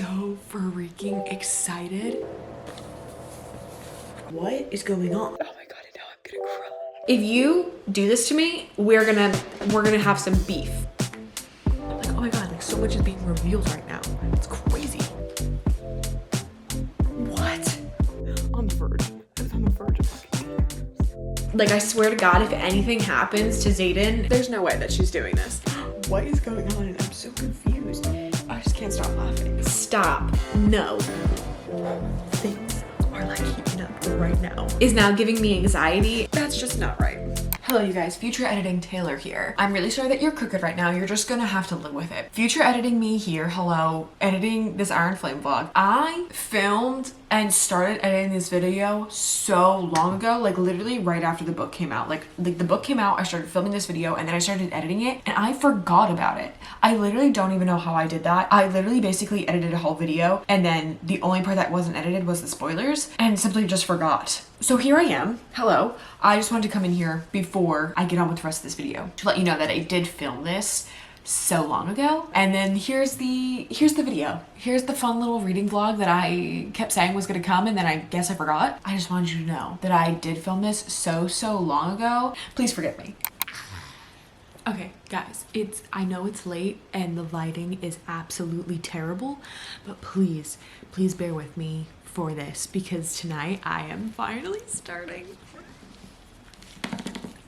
so freaking excited. What is going on? Oh my god, now I'm gonna cry. If you do this to me, we're gonna have some beef. Like, oh my god, like so much is being revealed right now. It's crazy. What? On the verge. I'm on the verge of fucking tears. Like, I swear to God, if anything happens to Zayden, there's no way that she's doing this. What is going on? I'm so confused. I just can't stop laughing. Stop. No. Things are like heating up right now. Is now giving me anxiety. That's just not right. Hello you guys, future editing Taylor here. I'm really sorry that you're crooked right now. You're just gonna have to live with it. Future editing me here, hello. Editing this Iron Flame vlog. I filmed and started editing this video so long ago, like literally right after the book came out. Like the book came out, I started filming this video and then I started editing it and I forgot about it. I literally don't even know how I did that. I literally basically edited a whole video and then the only part that wasn't edited was the spoilers and simply just forgot. So here I am. Hello. I just wanted to come in here before I get on with the rest of this video to let you know that I did film this so long ago. And then here's the video. Here's the fun little reading vlog that I kept saying was gonna come and then I guess I forgot. I just wanted you to know that I did film this so long ago. Please forgive me. Okay, guys, I know it's late and the lighting is absolutely terrible, but please bear with me for this because tonight I am finally starting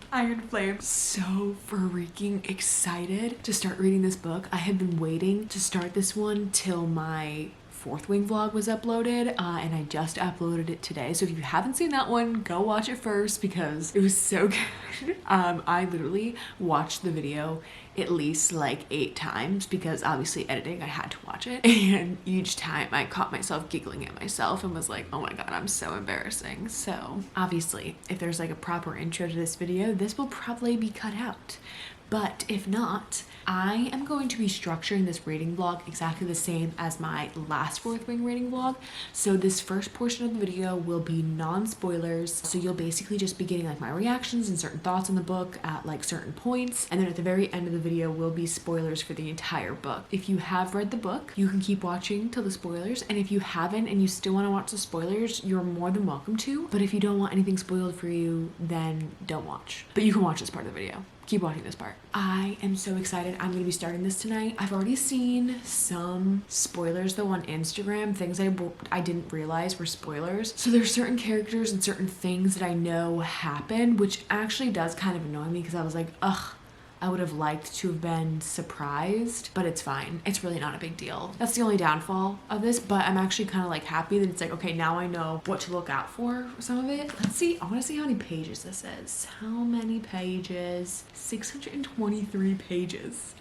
Iron Flame. So freaking excited to start reading this book. I have been waiting to start this one till my Fourth Wing vlog was uploaded and I just uploaded it today. So if you haven't seen that one, go watch it first because it was so good. I literally watched the video at least like 8 times because obviously editing, I had to watch it. And each time I caught myself giggling at myself and was like, oh my god, I'm so embarrassing. So obviously if there's like a proper intro to this video, this will probably be cut out. But if not, I am going to be structuring this reading vlog exactly the same as my last Fourth Wing reading vlog. So this first portion of the video will be non-spoilers. So you'll basically just be getting like my reactions and certain thoughts on the book at like certain points. And then at the very end of the video will be spoilers for the entire book. If you have read the book, you can keep watching till the spoilers. And if you haven't and you still want to watch the spoilers, you're more than welcome to. But if you don't want anything spoiled for you, then don't watch. But you can watch this part of the video. Keep watching this part. I am so excited. I'm gonna be starting this tonight. I've already seen some spoilers though on Instagram, things I didn't realize were spoilers. So there's certain characters and certain things that I know happen, which actually does kind of annoy me because I was like, ugh, I would have liked to have been surprised, but it's fine. It's really not a big deal. That's the only downfall of this, but I'm actually kind of like happy that it's like, okay, now I know what to look out for some of it. Let's see, I want to see how many pages this is. How many pages? 623 pages.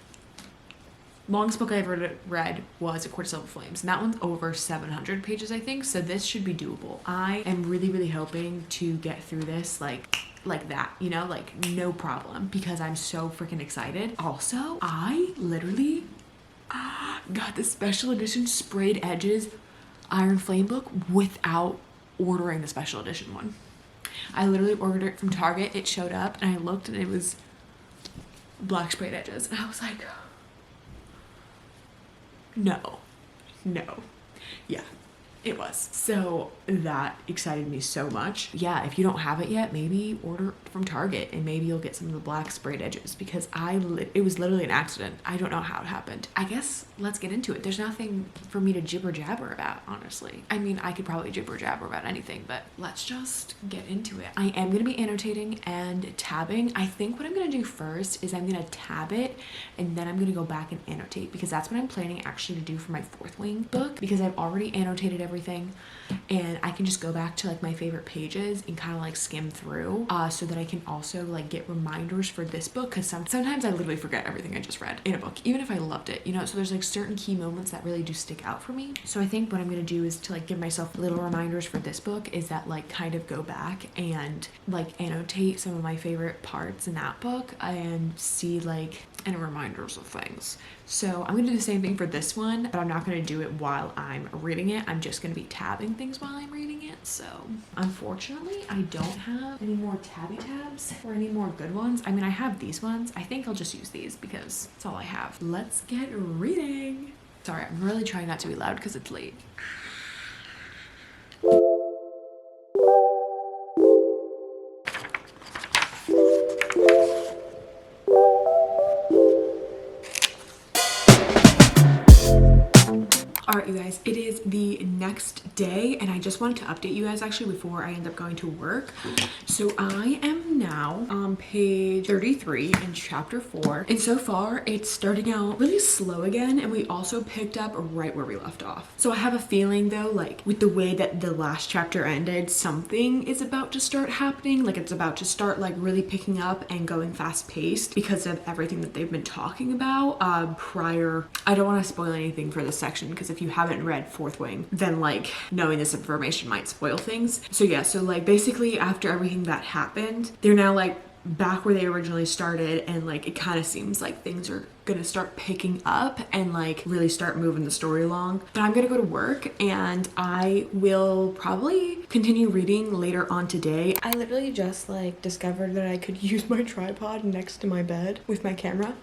Longest book I ever read was A Court of Silver Flames, and that one's over 700 pages, I think, so this should be doable. I am really hoping to get through this like that, you know, like no problem, because I'm so freaking excited. Also, I literally got the special edition sprayed edges Iron Flame book without ordering the special edition one. I literally ordered it from Target. It showed up and I looked and it was black sprayed edges and I was like, no, yeah, it was. So that excited me so much. Yeah, if you don't have it yet, maybe order it from Target and maybe you'll get some of the black sprayed edges because it was literally an accident. I don't know how it happened. I guess let's get into it. There's nothing for me to jibber jabber about, honestly. I mean, I could probably jibber jabber about anything, but let's just get into it. I am going to be annotating and tabbing. I think what I'm going to do first is I'm going to tab it and then I'm going to go back and annotate because that's what I'm planning actually to do for my Fourth Wing book because I've already annotated everything and I can just go back to like my favorite pages and kind of like skim through so that I can also like get reminders for this book because sometimes I literally forget everything I just read in a book even if I loved it, you know. So there's like certain key moments that really do stick out for me. So I think what I'm gonna do is to like give myself little reminders for this book is that like kind of go back and like annotate some of my favorite parts in that book and see like and reminders of things. So I'm gonna do the same thing for this one, but I'm not gonna do it while I'm reading it. I'm just gonna be tabbing things while I'm reading it. So unfortunately, I don't have any more tabby tabs or any more good ones. I mean, I have these ones. I think I'll just use these because that's all I have. Let's get reading. Sorry, I'm really trying not to be loud because it's late. Alright, you guys, it is the next day and I just wanted to update you guys actually before I end up going to work. So I am now on page 33 in chapter 4, and so far it's starting out really slow again, and we also picked up right where we left off. So I have a feeling though, like with the way that the last chapter ended, something is about to start happening. Like it's about to start like really picking up and going fast paced because of everything that they've been talking about prior. I don't want to spoil anything for this section because if you haven't read Fourth Wing, then like knowing this information might spoil things. So yeah, so like basically after everything that happened, they're now like back where they originally started, and like it kind of seems like things are gonna start picking up and like really start moving the story along. But I'm gonna go to work and I will probably continue reading later on today. I literally just like discovered that I could use my tripod next to my bed with my camera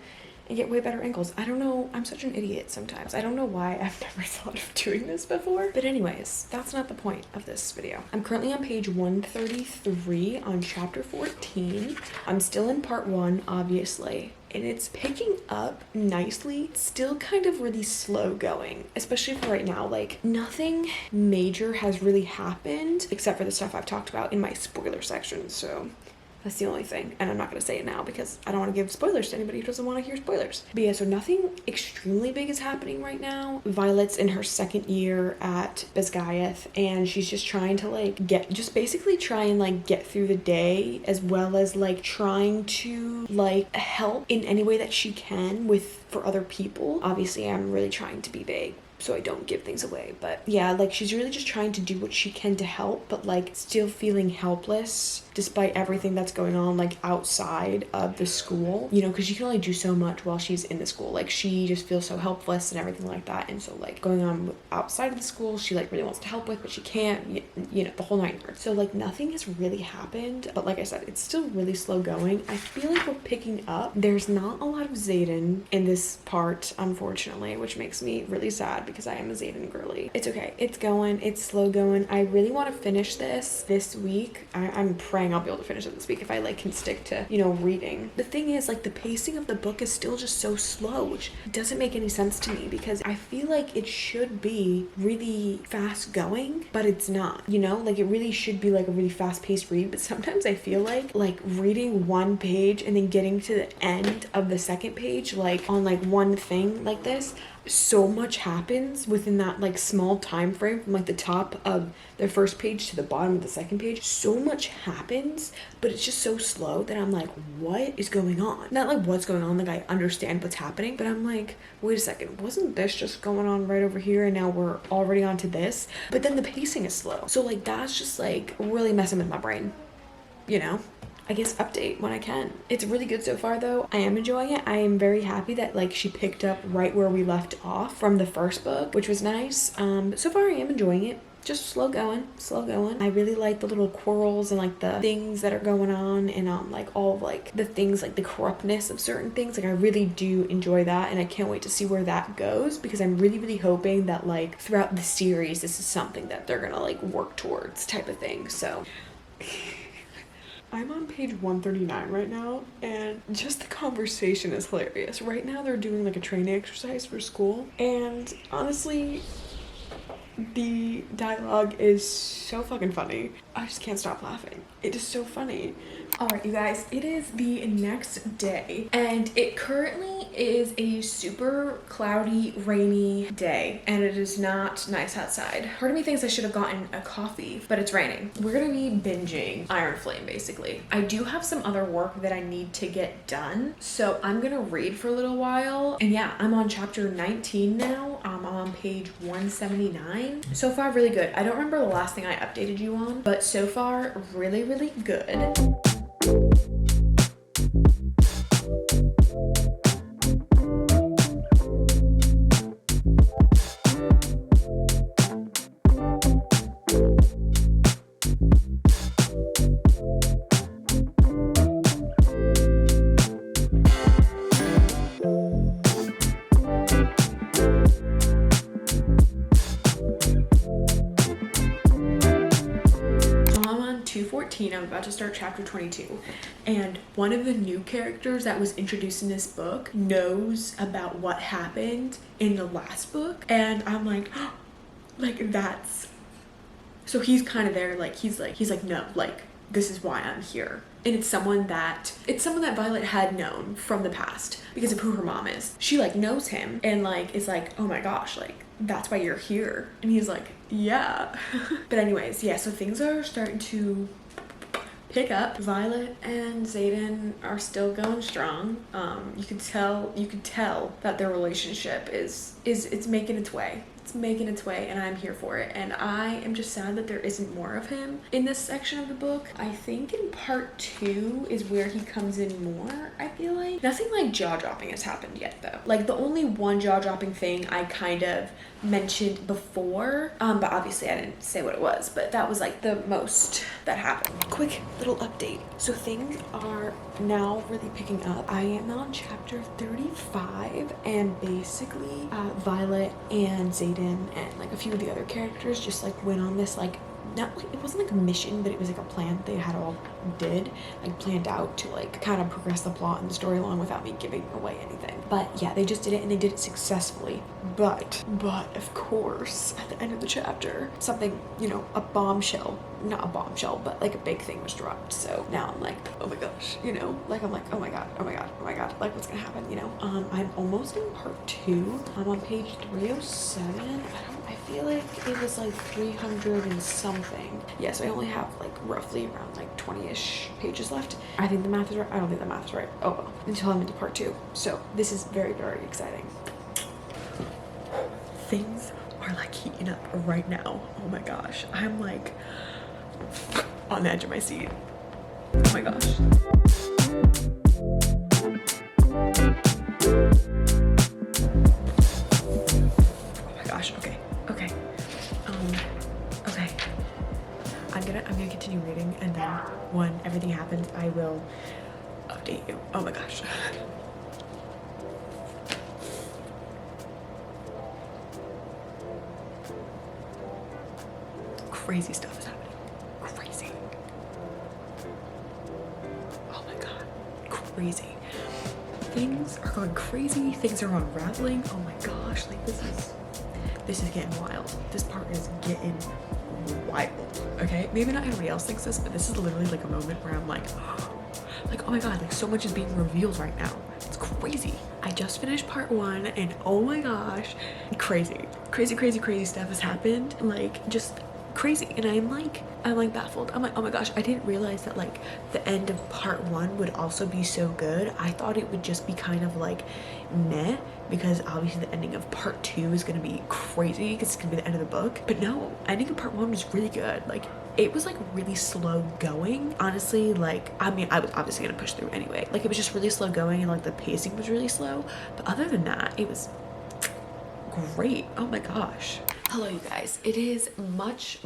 and get way better angles. I don't know, I'm such an idiot sometimes. I don't know why I've never thought of doing this before. But anyways, that's not the point of this video. I'm currently on page 133 on chapter 14. I'm still in part 1, obviously, and it's picking up nicely. It's still kind of really slow going, especially for right now. Like nothing major has really happened except for the stuff I've talked about in my spoiler section, so that's the only thing, and I'm not going to say it now because I don't want to give spoilers to anybody who doesn't want to hear spoilers. But yeah, so nothing extremely big is happening right now. Violet's in her second year at Bisgayeth, and she's just trying to like basically try and like get through the day, as well as like trying to like help in any way that she can for other people. Obviously, I'm really trying to be vague so I don't give things away, but yeah, like she's really just trying to do what she can to help, but like still feeling helpless despite everything that's going on like outside of the school, you know, because she can only do so much while she's in the school. Like she just feels so helpless and everything like that, and so like going on outside of the school she like really wants to help with, but she can't, you know, the whole nine yards. So like nothing has really happened, but like I said, it's still really slow going. I feel like we're picking up. There's not a lot of Xaden in this part, unfortunately, which makes me really sad because I am a Xaden girly. It's okay, it's going, it's slow going. I really want to finish this week. I'm praying I'll be able to finish it this week if I like can stick to, you know, reading. The thing is, like, the pacing of the book is still just so slow, which doesn't make any sense to me because I feel like it should be really fast going, but it's not, you know, like it really should be like a really fast paced read. But sometimes I feel like reading one page and then getting to the end of the second page, like on like one thing like this, so much happens within that like small time frame from like the top of the first page to the bottom of the second page. So much happens, but it's just so slow that I'm like, what is going on? Not like what's going on, like I understand what's happening, but I'm like, wait a second, wasn't this just going on right over here and now we're already on to this? But then the pacing is slow, so like that's just like really messing with my brain, you know? I guess update when I can. It's really good so far though. I am enjoying it. I am very happy that like she picked up right where we left off from the first book, which was nice. But so far I am enjoying it. Just slow going. I really like the little quarrels and like the things that are going on, and like all of like the things, like the corruptness of certain things. Like I really do enjoy that, and I can't wait to see where that goes because I'm really hoping that like throughout the series this is something that they're gonna like work towards type of thing. So I'm on page 139 right now, and just the conversation is hilarious. Right now they're doing like a training exercise for school, and honestly, the dialogue is so fucking funny. I just can't stop laughing. It is so funny. Alright, you guys, it is the next day, and it currently is a super cloudy, rainy day, and it is not nice outside. Part of me thinks I should have gotten a coffee, but it's raining. We're gonna be binging Iron Flame, basically. I do have some other work that I need to get done, so I'm gonna read for a little while. And yeah, I'm on chapter 19 now. I'm on page 179. So far, really good. I don't remember the last thing I updated you on, but so far, really good. 14. I'm about to start chapter 22. And one of the new characters that was introduced in this book knows about what happened in the last book. And I'm like, like that's... So he's kind of there, like, he's like, no, like, this is why I'm here. And it's someone that Violet had known from the past because of who her mom is. She like knows him and like is like, oh my gosh, like that's why you're here. And he's like, yeah. But anyways, yeah, so things are starting to pick up. Violet and Xaden are still going strong. You could tell that their relationship is it's making its way. It's making its way, and I'm here for it. And I am just sad that there isn't more of him in this section of the book. I think in part 2 is where he comes in more, I feel like. Nothing like jaw-dropping has happened yet though. Like the only one jaw-dropping thing I kind of mentioned before, but obviously I didn't say what it was, but that was like the most that happened. Quick little update. So things are now really picking up. I am on chapter 35, and basically Violet and Xaden and like a few of the other characters just like went on this like, not like, it wasn't like a mission, but it was like a plan they had all planned out to like kind of progress the plot and the story along without me giving away anything. But yeah, they just did it and they did it successfully. But of course at the end of the chapter something, you know, a bombshell, not a bombshell, but like a big thing was dropped. So now I'm like, oh my gosh, you know, like I'm like, oh my god, like what's gonna happen, you know? I'm almost in part 2. I'm on page 307. I feel like it was like 300 and something. Yeah, so I only have like roughly around like 20-ish pages left. I think the math is right. I don't think the math is right. Oh well, until I'm into part 2. So this is very, very exciting. Things are like heating up right now. Oh my gosh. I'm like on the edge of my seat. Oh my gosh. Oh my gosh, okay. Okay. I'm gonna continue reading, and then when everything happens, I will update you. Oh my gosh. Crazy stuff is happening. Crazy. Oh my god. Crazy. Things are going crazy. Things are unraveling. Oh my gosh. Like this is getting wild. This part is getting wild. Okay? Maybe not everybody else thinks this, but this is literally like a moment where I'm like, oh my god, like so much is being revealed right now. It's crazy. I just finished part 1 and oh my gosh, crazy stuff has happened. Like just crazy. And I'm like baffled. I'm like, oh my gosh, I didn't realize that like the end of part 1 would also be so good. I thought it would just be kind of like meh, because obviously the ending of part 2 is gonna be crazy because it's gonna be the end of the book. But no, ending of part 1 was really good. Like it was like really slow going, honestly. Like I mean, I was obviously gonna push through anyway. Like it was just really slow going and like the pacing was really slow, but other than that it was great. Oh my gosh. Hello you guys, it is much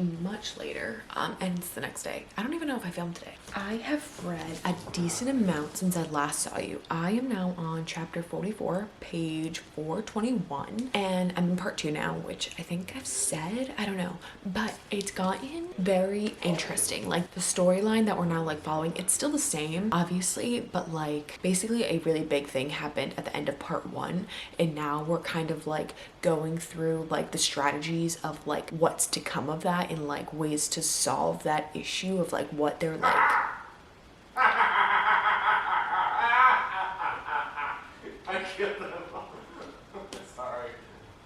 later and it's the next day. I don't even know if I filmed today. I have read a decent amount since I last saw you. I am now on chapter 44, page 421, and I'm in part 2 now, which I think I've said, I don't know, but it's gotten very interesting. Like the storyline that we're now like following, it's still the same obviously, but like basically a really big thing happened at the end of part 1, and now we're kind of like going through like the strategy of like what's to come of that and like ways to solve that issue of like what they're like. I killed them. Sorry.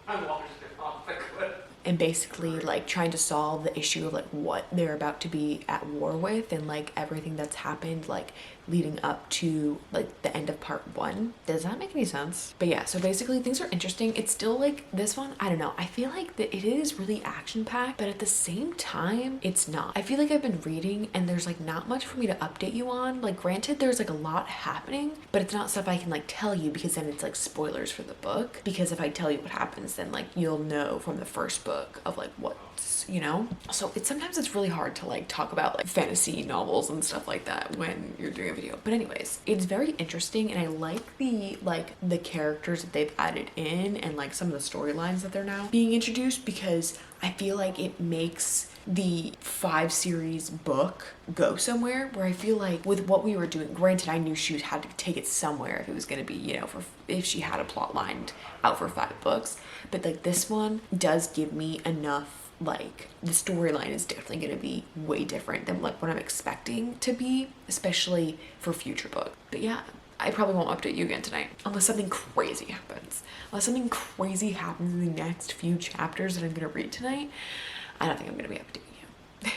I launched it off the cliff. And basically like trying to solve the issue of like what they're about to be at war with and like everything that's happened like leading up to like the end of part 1. Does that make any sense? But yeah, so basically things are interesting. It's still like this one, I don't know, I feel like that it is really action-packed, but at the same time it's not. I feel like I've been reading and there's like not much for me to update you on. Like granted there's like a lot happening, but it's not stuff I can like tell you because then it's like spoilers for the book, because if I tell you what happens then like you'll know from the first book of like what's, you know. So it's sometimes it's really hard to like talk about like fantasy novels and stuff like that when you're doing a video. But anyways, it's very interesting, and I like the characters that they've added in, and like some of the storylines that they're now being introduced, because I feel like it makes the 5 series book go somewhere, where I feel like with what we were doing, granted I knew she had to take it somewhere if it was going to be, you know, for if she had a plot lined out for 5 books, but like this one does give me enough, like the storyline is definitely going to be way different than like what I'm expecting to be, especially for future book. But yeah, I probably won't update you again tonight unless something crazy happens. Unless something crazy happens in the next few chapters that I'm going to read tonight, I don't think I'm going to be updating you.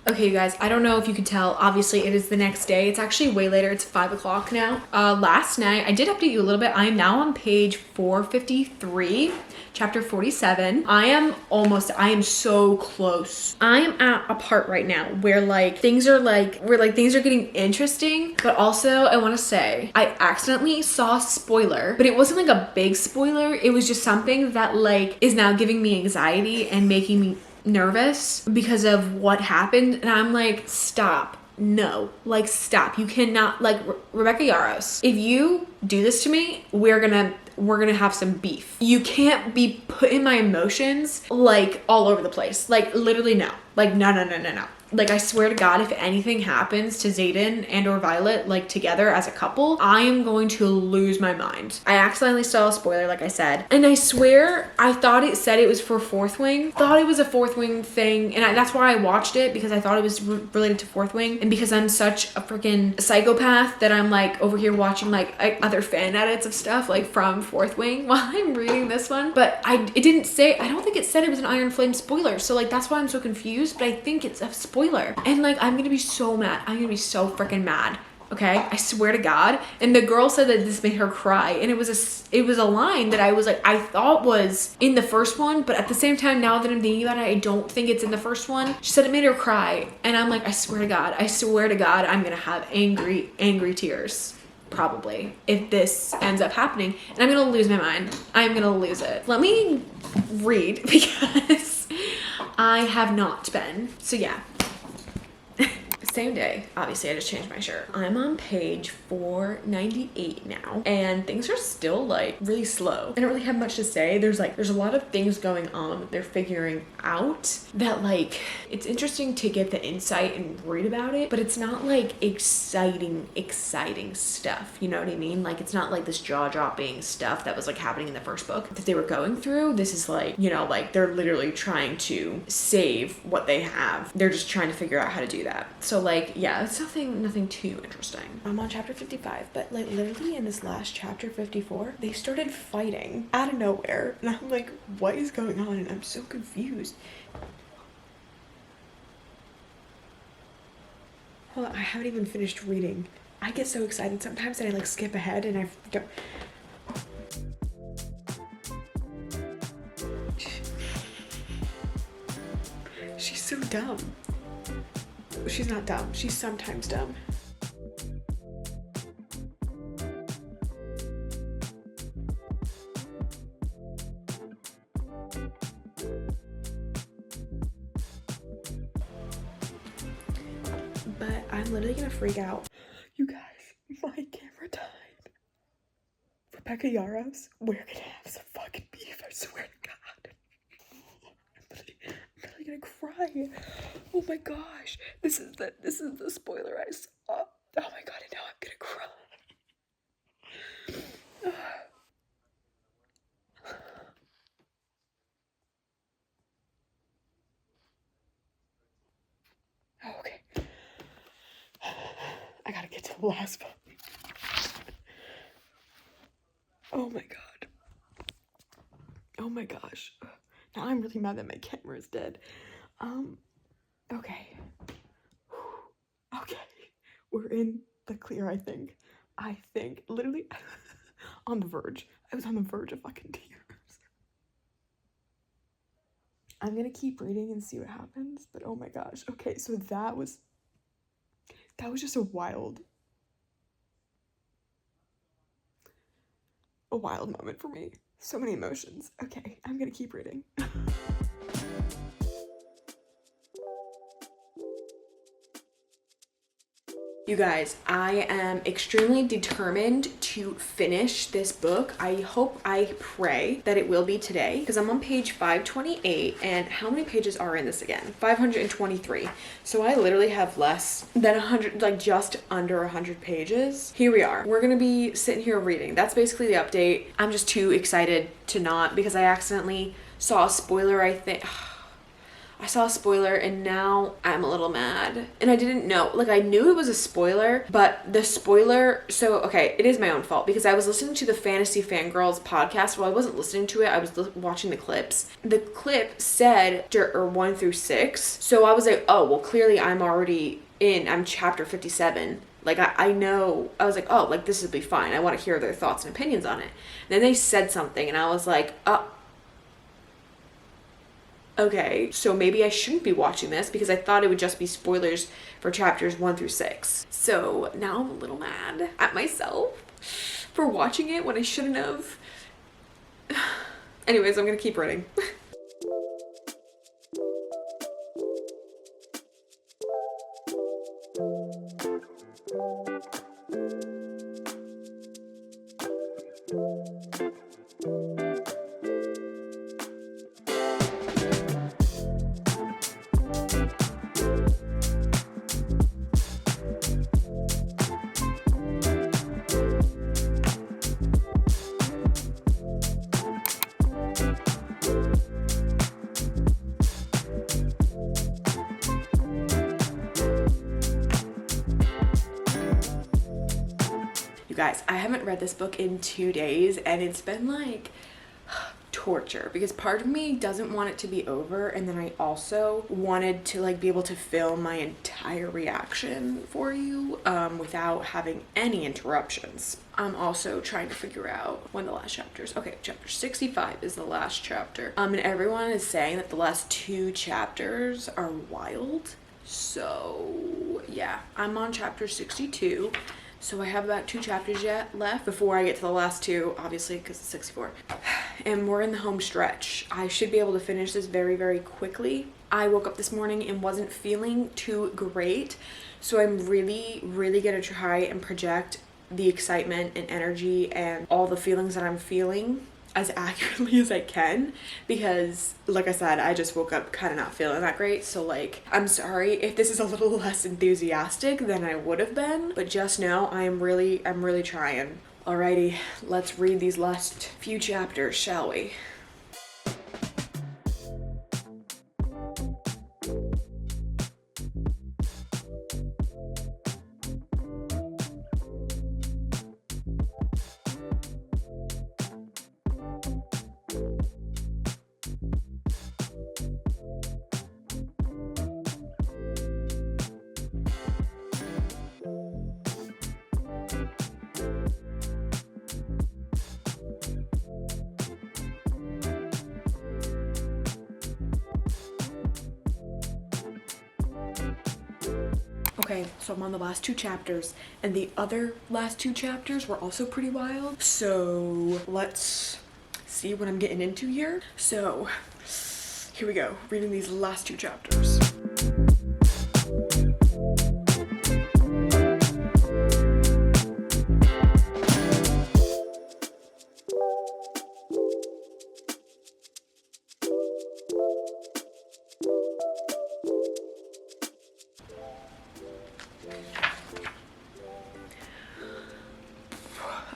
Okay, you guys, I don't know if you could tell, obviously it is the next day. It's actually way later, it's 5 o'clock now. Last night, I did update you a little bit. I am now on page 453, chapter 47. I am so close. I am at a part right now where things are getting interesting, but also I wanna say, I accidentally saw a spoiler, but it wasn't like a big spoiler. It was just something that like is now giving me anxiety and making me nervous because of what happened, and I'm like, stop. No, like stop. You cannot, like, Rebecca Yaros, if you do this to me, we're gonna have some beef. You can't be putting my emotions like all over the place. Like literally no. Like no. Like I swear to God, if anything happens to Xaden and or Violet, like together as a couple, I am going to lose my mind. I accidentally saw a spoiler, like I said, and I swear I thought it said it was for Fourth Wing. Thought it was a Fourth Wing thing, and that's why I watched it, because I thought it was related to Fourth Wing, and because I'm such a freaking psychopath that I'm like over here watching like other fan edits of stuff like from Fourth Wing while I'm reading this one. But it didn't say, I don't think it said it was an Iron Flame spoiler, so like that's why I'm so confused. But I think it's a spoiler, and like I'm gonna be so mad. I'm gonna be so freaking mad. Okay, I swear to God. And the girl said that this made her cry, and it was a line that I was like, I thought was in the first one, but at the same time, now that I'm thinking about it, I don't think it's in the first one. She said it made her cry, and I'm like, I swear to God, I'm gonna have angry tears probably if this ends up happening, and I'm gonna lose my mind. I'm gonna lose it. Let me read because I have not been. So yeah. Same day, obviously I just changed my shirt. I'm on page 498 now, and things are still like really slow. I don't really have much to say. There's a lot of things going on that they're figuring out that like, it's interesting to get the insight and read about it, but it's not like exciting stuff. You know what I mean? Like it's not like this jaw-dropping stuff that was like happening in the first book that they were going through. This is like, you know, like they're literally trying to save what they have. They're just trying to figure out how to do that. So like, yeah, it's nothing too interesting. I'm on chapter 55, but like literally in this last chapter 54, they started fighting out of nowhere, and I'm like, what is going on? And I'm so confused. Hold on, I haven't even finished reading. I get so excited sometimes that I like skip ahead and I don't. She's so dumb. She's not dumb. She's sometimes dumb. But I'm literally gonna freak out. You guys, my camera died. Rebecca Yaros, we're gonna have some fucking beef, I swear to God. I'm really gonna cry. Oh my gosh, this is the spoiler I saw. Oh my God, and now I'm gonna cry. Oh, okay. I gotta get to the last one. Oh my God. Oh my gosh. Now I'm really mad that my camera is dead. Okay. Okay. We're in the clear, I think. Literally on the verge. I was on the verge of fucking tears. I'm gonna keep reading and see what happens, but oh my gosh. Okay, so that was just a wild moment for me. So many emotions. Okay, I'm gonna keep reading. You guys, I am extremely determined to finish this book. I pray that it will be today, because I'm on page 528, and how many pages are in this again? 523. So I literally have less than 100, like just under 100 pages. Here we are. We're gonna be sitting here reading. That's basically the update. I'm just too excited to not, because I accidentally saw a spoiler, I think. I saw a spoiler and now I'm a little mad. And I didn't know, like I knew it was a spoiler, but the spoiler, so okay, it is my own fault because I was listening to the Fantasy Fangirls podcast. Well, I wasn't listening to it, I was watching the clips. The clip said 1 through 6. So I was like, oh, well clearly I'm chapter 57. Like I know, I was like, oh, like this will be fine. I want to hear their thoughts and opinions on it. And then they said something and I was like, okay, so maybe I shouldn't be watching this because I thought it would just be spoilers for chapters 1 through 6. So now I'm a little mad at myself for watching it when I shouldn't have. Anyways, I'm gonna keep reading. Guys, I haven't read this book in 2 days and it's been like torture because part of me doesn't want it to be over, and then I also wanted to like be able to film my entire reaction for you without having any interruptions. I'm also trying to figure out when the last chapters. Okay, chapter 65 is the last chapter. And everyone is saying that the last 2 chapters are wild. So yeah, I'm on chapter 62. So I have about 2 chapters yet left before I get to the last 2, obviously, because it's 64. And we're in the home stretch. I should be able to finish this very, very quickly. I woke up this morning and wasn't feeling too great. So I'm really, really going to try and project the excitement and energy and all the feelings that I'm feeling as accurately as I can, because like I said, I just woke up kind of not feeling that great. So like, I'm sorry if this is a little less enthusiastic than I would have been, but just know I'm really trying. Alrighty, let's read these last few chapters, shall we? Okay, so I'm on the last 2 chapters, and the other last 2 chapters were also pretty wild. So let's see what I'm getting into here. So here we go, reading these last 2 chapters.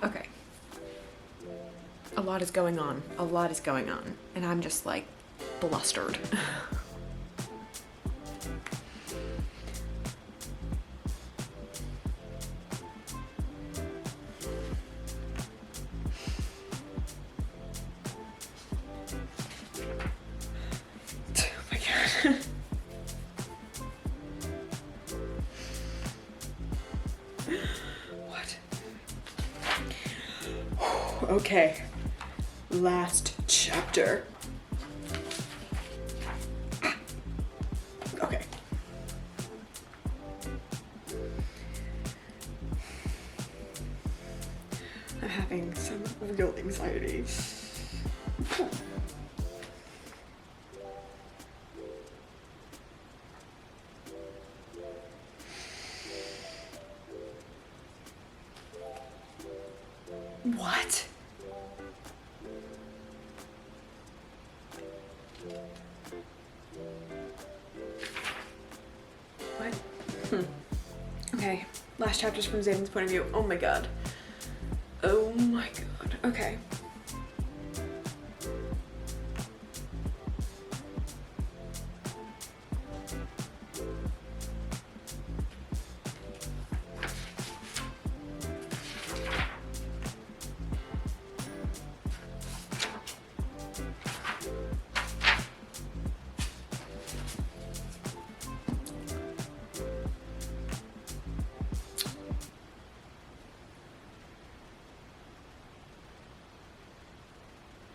Okay. A lot is going on. A lot is going on. And I'm just like blustered. Oh my God. Okay, last chapter. Okay. I'm having some real anxiety. Okay, last chapter's from Zayden's point of view. Oh my god. Oh my god. Okay.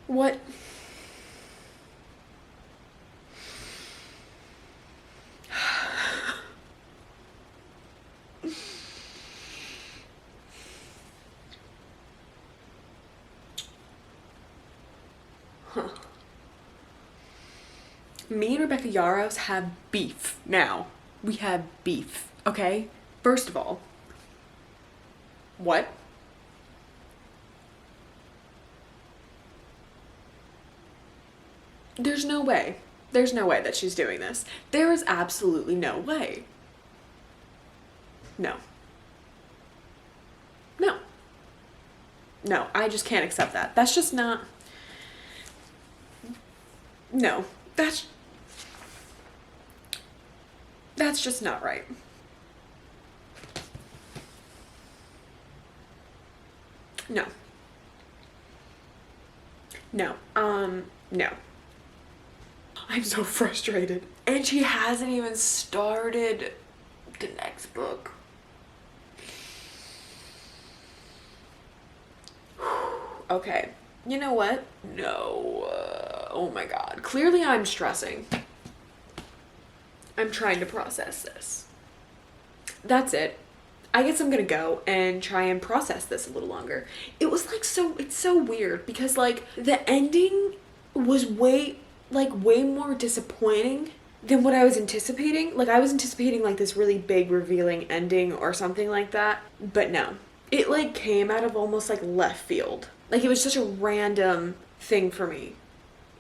What? Huh. Me and Rebecca Yarros have beef now. We have beef, okay? First of all, what? There's no way. There's no way that she's doing this. There is absolutely no way. No. No. No, I just can't accept that. That's just not... No. That's just not right. No. No. No. I'm so frustrated. And she hasn't even started the next book. Okay. You know what? No. Oh my god. Clearly I'm stressing. I'm trying to process this. That's it. I guess I'm gonna go and try and process this a little longer. It was like it's so weird because like the ending was way more disappointing than what I was anticipating. Like I was anticipating like this really big revealing ending or something like that, but no. It like came out of almost like left field. Like it was such a random thing for me,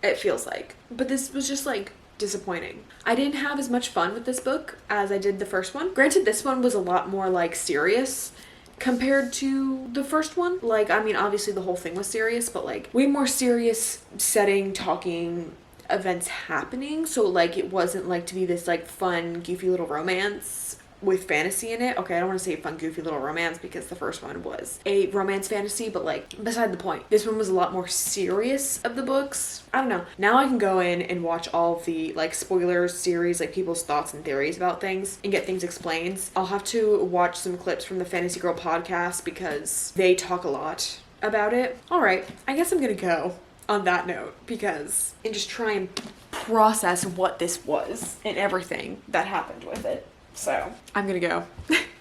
it feels like. But this was just like disappointing. I didn't have as much fun with this book as I did the first one. Granted, this one was a lot more like serious compared to the first one. Like, I mean, obviously the whole thing was serious, but like way more serious setting, talking, events happening. So like it wasn't like to be this like fun, goofy little romance with fantasy in it. Okay, I don't want to say fun, goofy little romance because the first one was a romance fantasy, but like beside the point. This one was a lot more serious of the books. I don't know. Now I can go in and watch all of the like spoilers series, like people's thoughts and theories about things and get things explained. I'll have to watch some clips from the Fantasy Girl podcast because they talk a lot about it. All right, I guess I'm gonna go on that note because and just try and process what this was and everything that happened with it. So I'm gonna go.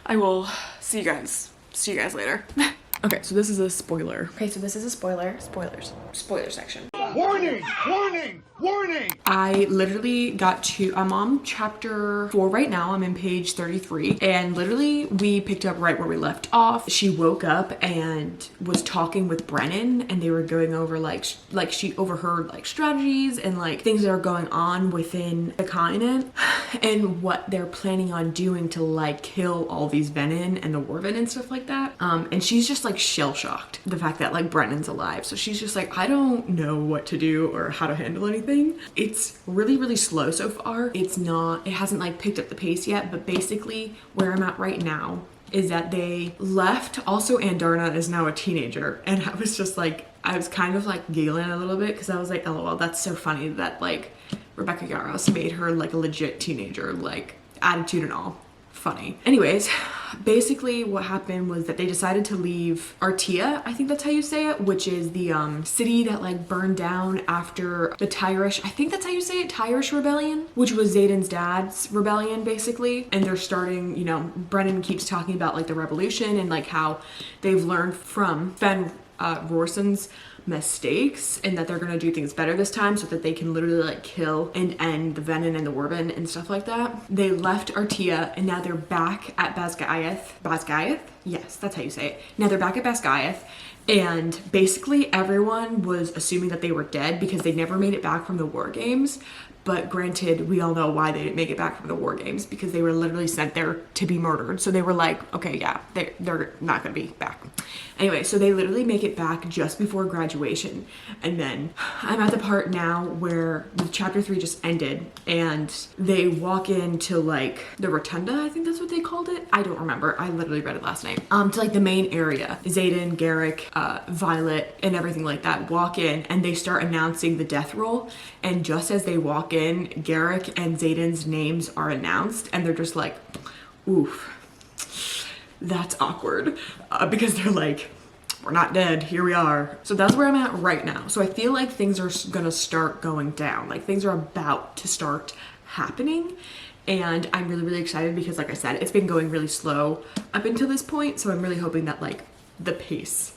I will see you guys later. Okay, so this is a spoiler. Okay, so this is a spoiler. Spoiler section. Warning! Warning! Warning! I literally I'm on chapter 4 right now. I'm in page 33. And literally we picked up right where we left off. She woke up and was talking with Brennan and they were going over like she overheard like strategies and like things that are going on within the continent and what they're planning on doing to like kill all these venin and the Warven and stuff like that. And she's just like shell shocked the fact that like Brennan's alive. So she's just like, I don't know what to do or how to handle anything. It's really, really slow so far. It hasn't like picked up the pace yet, but basically where I'm at right now is that they left. Also, Andarna is now a teenager. And I was just like, I was kind of like giggling a little bit because I was like, LOL, that's so funny that like Rebecca Yarros made her like a legit teenager, like attitude and all. Funny. Anyways, basically what happened was that they decided to leave Artia, I think that's how you say it, which is the city that like burned down after the Tyrish, I think that's how you say it, Tyrish rebellion, which was Zayden's dad's rebellion basically. And they're starting, you know, Brennan keeps talking about like the revolution and like how they've learned from Fen Rorson's mistakes and that they're gonna do things better this time so that they can literally like kill and end the venin and the Warven and stuff like that. They left Artia and now they're back at Basgiath. Basgiath? Yes, that's how you say it. Now they're back at Basgiath And basically everyone was assuming that they were dead because they never made it back from the war games. But granted, we all know why they didn't make it back from the war games, because they were literally sent there to be murdered. So they were like, okay, yeah, they're not gonna be back. Anyway, so they literally make it back just before graduation. And then I'm at the part now where the chapter 3 just ended and they walk into like the rotunda, I think that's what they called it. I don't remember. I literally read it last night. To like the main area. Xaden, Garrick, Violet, and everything like that walk in and they start announcing the death roll. And just as they walk in, Garrick and Xaden's names are announced and they're just like, oof, that's awkward, because they're like, we're not dead, here we are. So that's where I'm at right now. So I feel like things are gonna start going down, like things are about to start happening. And I'm really, really excited because like I said, it's been going really slow up until this point. So I'm really hoping that like the pace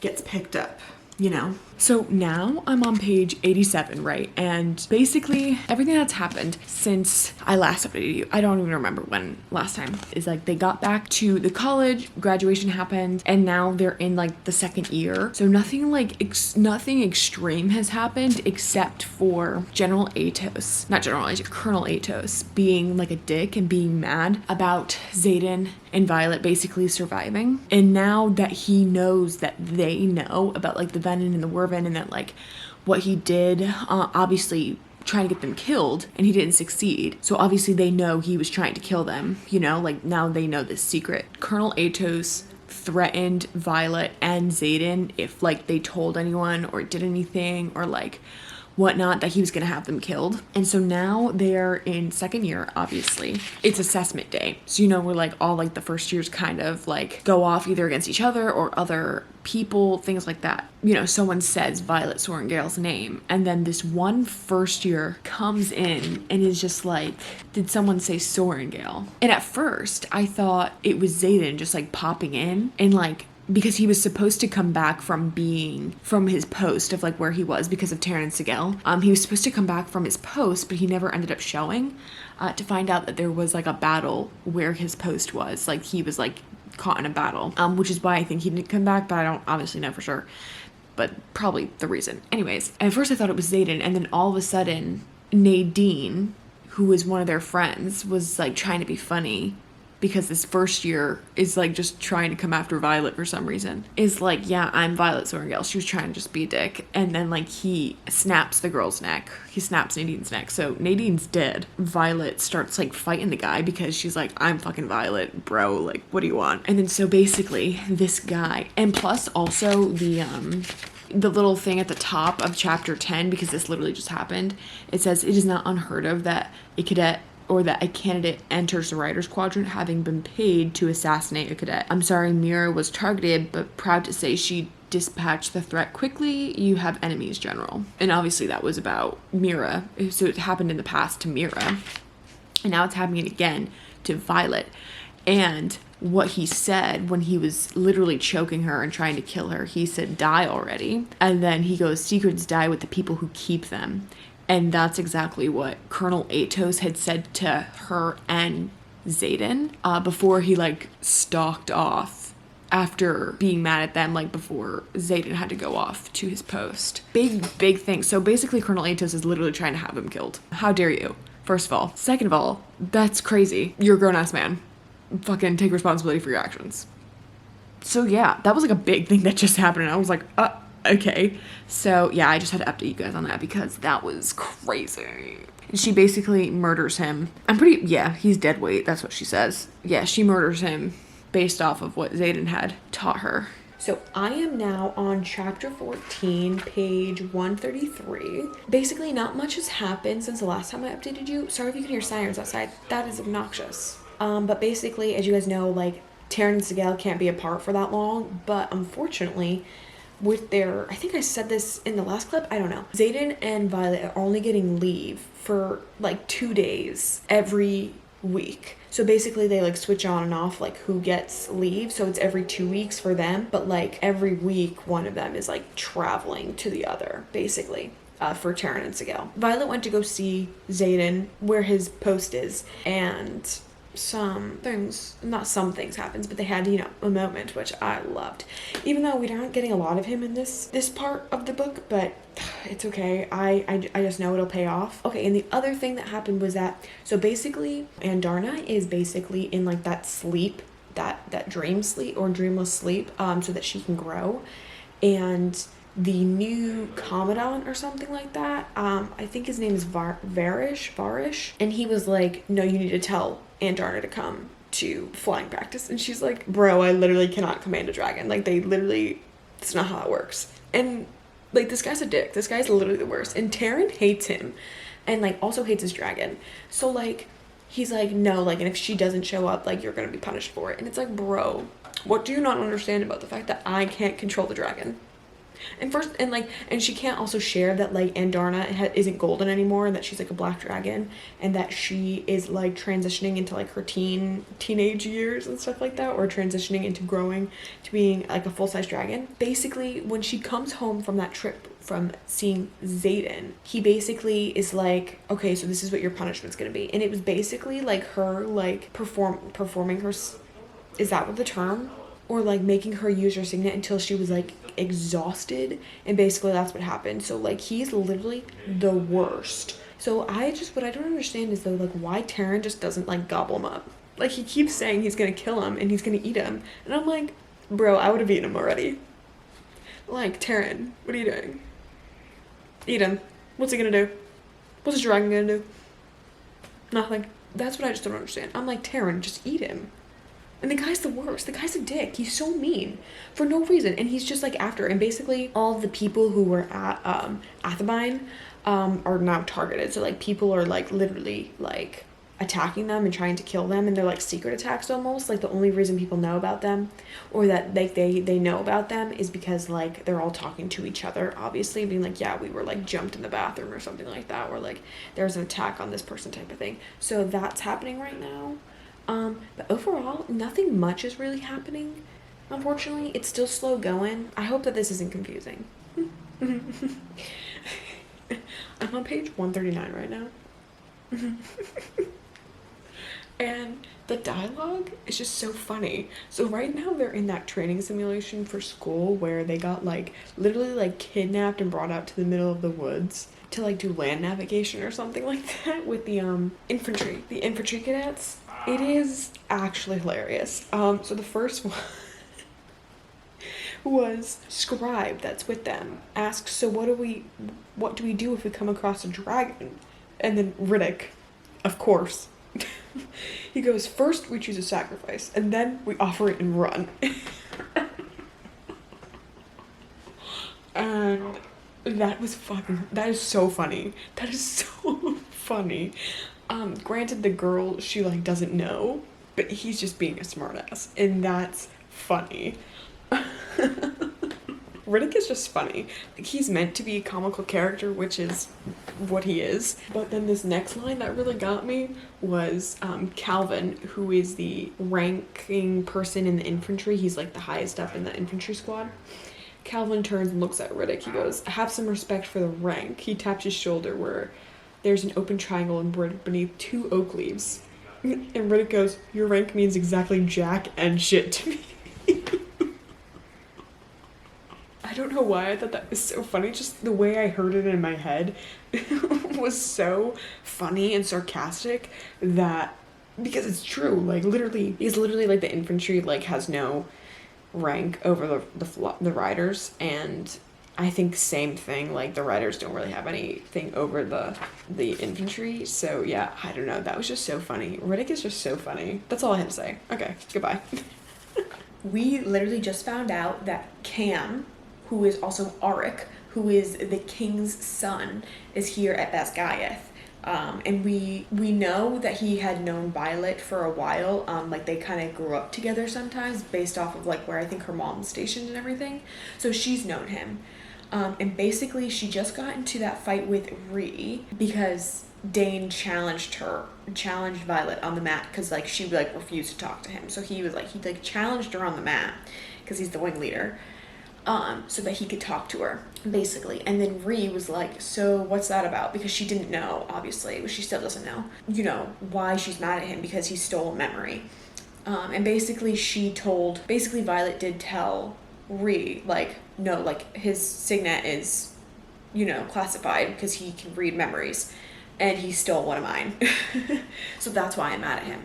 gets picked up, you know? So now I'm on page 87, right? And basically everything that's happened since I last updated you, I don't even remember when last time, is like they got back to the college, graduation happened, and now they're in like the second year. So nothing like, nothing extreme has happened except for Colonel Atos being like a dick and being mad about Xaden and Violet basically surviving. And now that he knows that they know about like the venom and the Werven and that like what he did, obviously trying to get them killed, and he didn't succeed. So obviously they know he was trying to kill them, you know, like now they know this secret. Colonel Atos threatened Violet and Xaden if like they told anyone or did anything or like whatnot, that he was gonna have them killed. And so now they're in second year, obviously. It's assessment day. So, you know, we're like all like the first years kind of like go off either against each other or other people, things like that. You know, someone says Violet Sorrengail's name, and then this one first year comes in and is just like, did someone say Sorrengail? And at first I thought it was Xaden just like popping in and like, because he was supposed to come back from his post of like where he was because of Taryn and Sigel. He was supposed to come back from his post, but he never ended up showing, to find out that there was like a battle where his post was. Like he was like caught in a battle, which is why I think he didn't come back, but I don't obviously know for sure. But probably the reason. Anyways, at first I thought it was Xaden, and then all of a sudden Nadine, who was one of their friends, was like trying to be funny. Because this first year is like just trying to come after Violet for some reason. Is like, yeah, I'm Violet Sorrengail. She was trying to just be a dick. And then like he snaps the girl's neck. He snaps Nadine's neck. So Nadine's dead. Violet starts like fighting the guy because she's like, I'm fucking Violet, bro. Like, what do you want? And then so basically this guy, and plus also the little thing at the top of chapter 10, because this literally just happened. It says, it is not unheard of that a cadet or that a candidate enters the writer's quadrant having been paid to assassinate a cadet. I'm sorry Mira was targeted, but proud to say she dispatched the threat quickly. You have enemies, General. And obviously that was about Mira. So it happened in the past to Mira. And now it's happening again to Violet. And what he said when he was literally choking her and trying to kill her, he said, die already. And then he goes, secrets die with the people who keep them. And that's exactly what Colonel Atos had said to her and Xaden before he like stalked off after being mad at them, like before Xaden had to go off to his post. Big thing. So basically Colonel Atos is literally trying to have him killed. How dare you? First of all. Second of all, that's crazy. You're a grown-ass man. Fucking take responsibility for your actions. So yeah, that was like a big thing that just happened, and I was like, okay. So yeah, I just had to update you guys on that because that was crazy. She basically murders him. He's dead weight. That's what she says. Yeah, she murders him based off of what Xaden had taught her. So I am now on chapter 14, page 133. Basically, not much has happened since the last time I updated you. Sorry if you can hear sirens outside. That is obnoxious. But basically, as you guys know, like, Taryn and Sigel can't be apart for that long, but unfortunately, with their, I think I said this in the last clip, I don't know. Xaden and Violet are only getting leave for like 2 days every week. So basically they like switch on and off like who gets leave. So it's every 2 weeks for them, but like every week one of them is like traveling to the other, basically. For Taryn and Sigel. Violet went to go see Xaden where his post is, and some things, not some things happens, but they had, you know, a moment, which I loved. Even though we aren't getting a lot of him in this part of the book, but it's okay. I just know it'll pay off. Okay, and the other thing that happened was that, so basically, Andarna is basically in like that sleep, that dream sleep or dreamless sleep, so that she can grow. And the new commandant or something like that, I think his name is Varish, and he was like, no, you need to tell Andarna to come to flying practice. And she's like, bro, I literally cannot command a dragon. Like, they literally, that's not how that works. And like, this guy's a dick. This guy's literally the worst. And Taryn hates him and like also hates his dragon. So like, he's like, no, like, and if she doesn't show up, like, you're gonna be punished for it. And it's like, bro, what do you not understand about the fact that I can't control the dragon? And she can't also share that like Andarna isn't golden anymore, and that she's like a black dragon, and that she is like transitioning into like her teenage years and stuff like that, or transitioning into growing to being like a full-size dragon. Basically, when she comes home from that trip from seeing Xaden, he basically is like, okay, so this is what your punishment's gonna be. And it was basically like her like performing her, is that what the term? Or like making her use her signet until she was like exhausted, and basically that's what happened. So like, he's literally the worst. So what I don't understand is though, like, why Taryn just doesn't like gobble him up. Like, he keeps saying he's gonna kill him and he's gonna eat him, and I'm like, bro, I would have eaten him already. Like, Taryn, what are you doing? Eat him. What's he gonna do? What's his dragon gonna do? Nothing. That's what I just don't understand. I'm like, Taryn, just eat him. And the guy's the worst. The guy's a dick. He's so mean for no reason. And he's just like after. And basically all of the people who were at Athabine are now targeted. So like, people are like literally like attacking them and trying to kill them. And they're like secret attacks almost. Like, the only reason people know about them, or that like they know about them, is because like they're all talking to each other, obviously, being like, yeah, we were like jumped in the bathroom or something like that. Or like, there's an attack on this person type of thing. So that's happening right now. But overall, nothing much is really happening. Unfortunately, it's still slow going. I hope that this isn't confusing. I'm on page 139 right now. And the dialogue is just so funny. So right now they're in that training simulation for school where they got like literally like kidnapped and brought out to the middle of the woods to like do land navigation or something like that with the infantry cadets. It is actually hilarious. So the first one was Scribe, that's with them, asks, so what do we do if we come across a dragon? And then Riddick, of course, he goes, first we choose a sacrifice, and then we offer it and run. And that is so funny. That is so funny. Granted, the girl, she like doesn't know, but he's just being a smartass, and that's funny. Riddick is just funny. Like, he's meant to be a comical character, which is what he is. But then this next line that really got me was Calvin, who is the ranking person in the infantry. He's like the highest up in the infantry squad. Calvin turns and looks at Riddick. He goes, have some respect for the rank. He taps his shoulder where there's an open triangle embroidered beneath 2 oak leaves. And Riddick goes, your rank means exactly jack and shit to me. I don't know why I thought that was so funny. Just the way I heard it in my head was so funny and sarcastic that, because it's true, like literally like the infantry like has no rank over the riders, and I think same thing, like the riders don't really have anything over the infantry. So yeah, I don't know, that was just so funny. Riddick is just so funny. That's all I had to say. Okay, goodbye. We literally just found out that Cam, who is also Auric, who is the king's son, is here at Basgiath. And we know that he had known Violet for a while. Like they kind of grew up together sometimes based off of like where I think her mom's stationed and everything. So she's known him. And basically she just got into that fight with Ree because Dane challenged Violet on the mat because like she like refused to talk to him. So he challenged her on the mat because he's the wing leader. so that he could talk to her, basically. And then Ree was like, so what's that about? Because she didn't know, obviously, but she still doesn't know, you know, why she's mad at him, because he stole a memory. And basically Violet did tell Ree, like, no, like, his signet is, you know, classified because he can read memories, and he stole one of mine. So that's why I'm mad at him,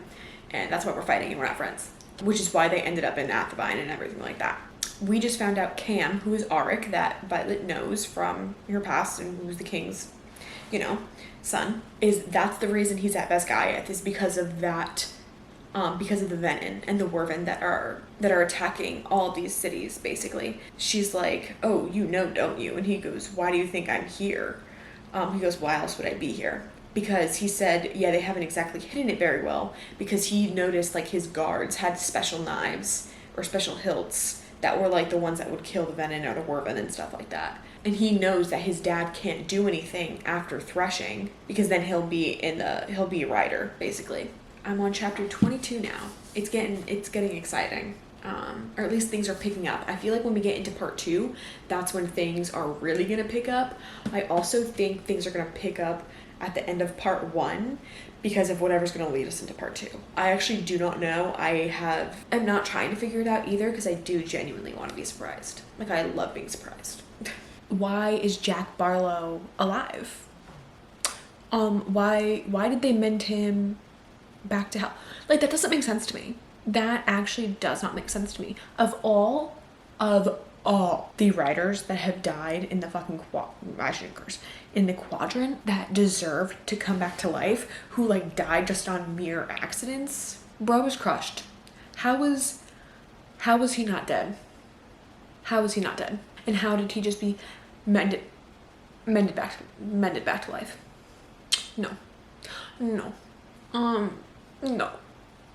and that's why we're fighting and we're not friends, which is why they ended up in Athabine and everything like that. We just found out Cam, who is Auric, that Violet knows from her past and who's the king's, you know, son, that's the reason he's at Basgiath, is because of that, because of the Venin and the Werven that are attacking all of these cities, basically. She's like, oh, you know, don't you? And he goes, why do you think I'm here? He goes, why else would I be here? Because he said, yeah, they haven't exactly hidden it very well, because he noticed, like, his guards had special knives or special hilts that were like the ones that would kill the Venin or the Werven and stuff like that. And he knows that his dad can't do anything after threshing, because then he'll be a rider, basically. I'm on chapter 22 now. It's getting exciting. Or at least things are picking up. I feel like when we get into part 2, that's when things are really gonna pick up. I also think things are gonna pick up at the end of part 1 because of whatever's gonna lead us into part 2. I actually do not know. I'm not trying to figure it out either, because I do genuinely want to be surprised. Like, I love being surprised. Why is Jack Barlow alive? Why did they mend him back to hell? Like, that doesn't make sense to me. That actually does not make sense to me. Of all the writers that have died in the fucking in the quadrant that deserved to come back to life, who like died just on mere accidents, bro was crushed. How was he not dead? How was he not dead? And how did he just be mended back to life? No. No.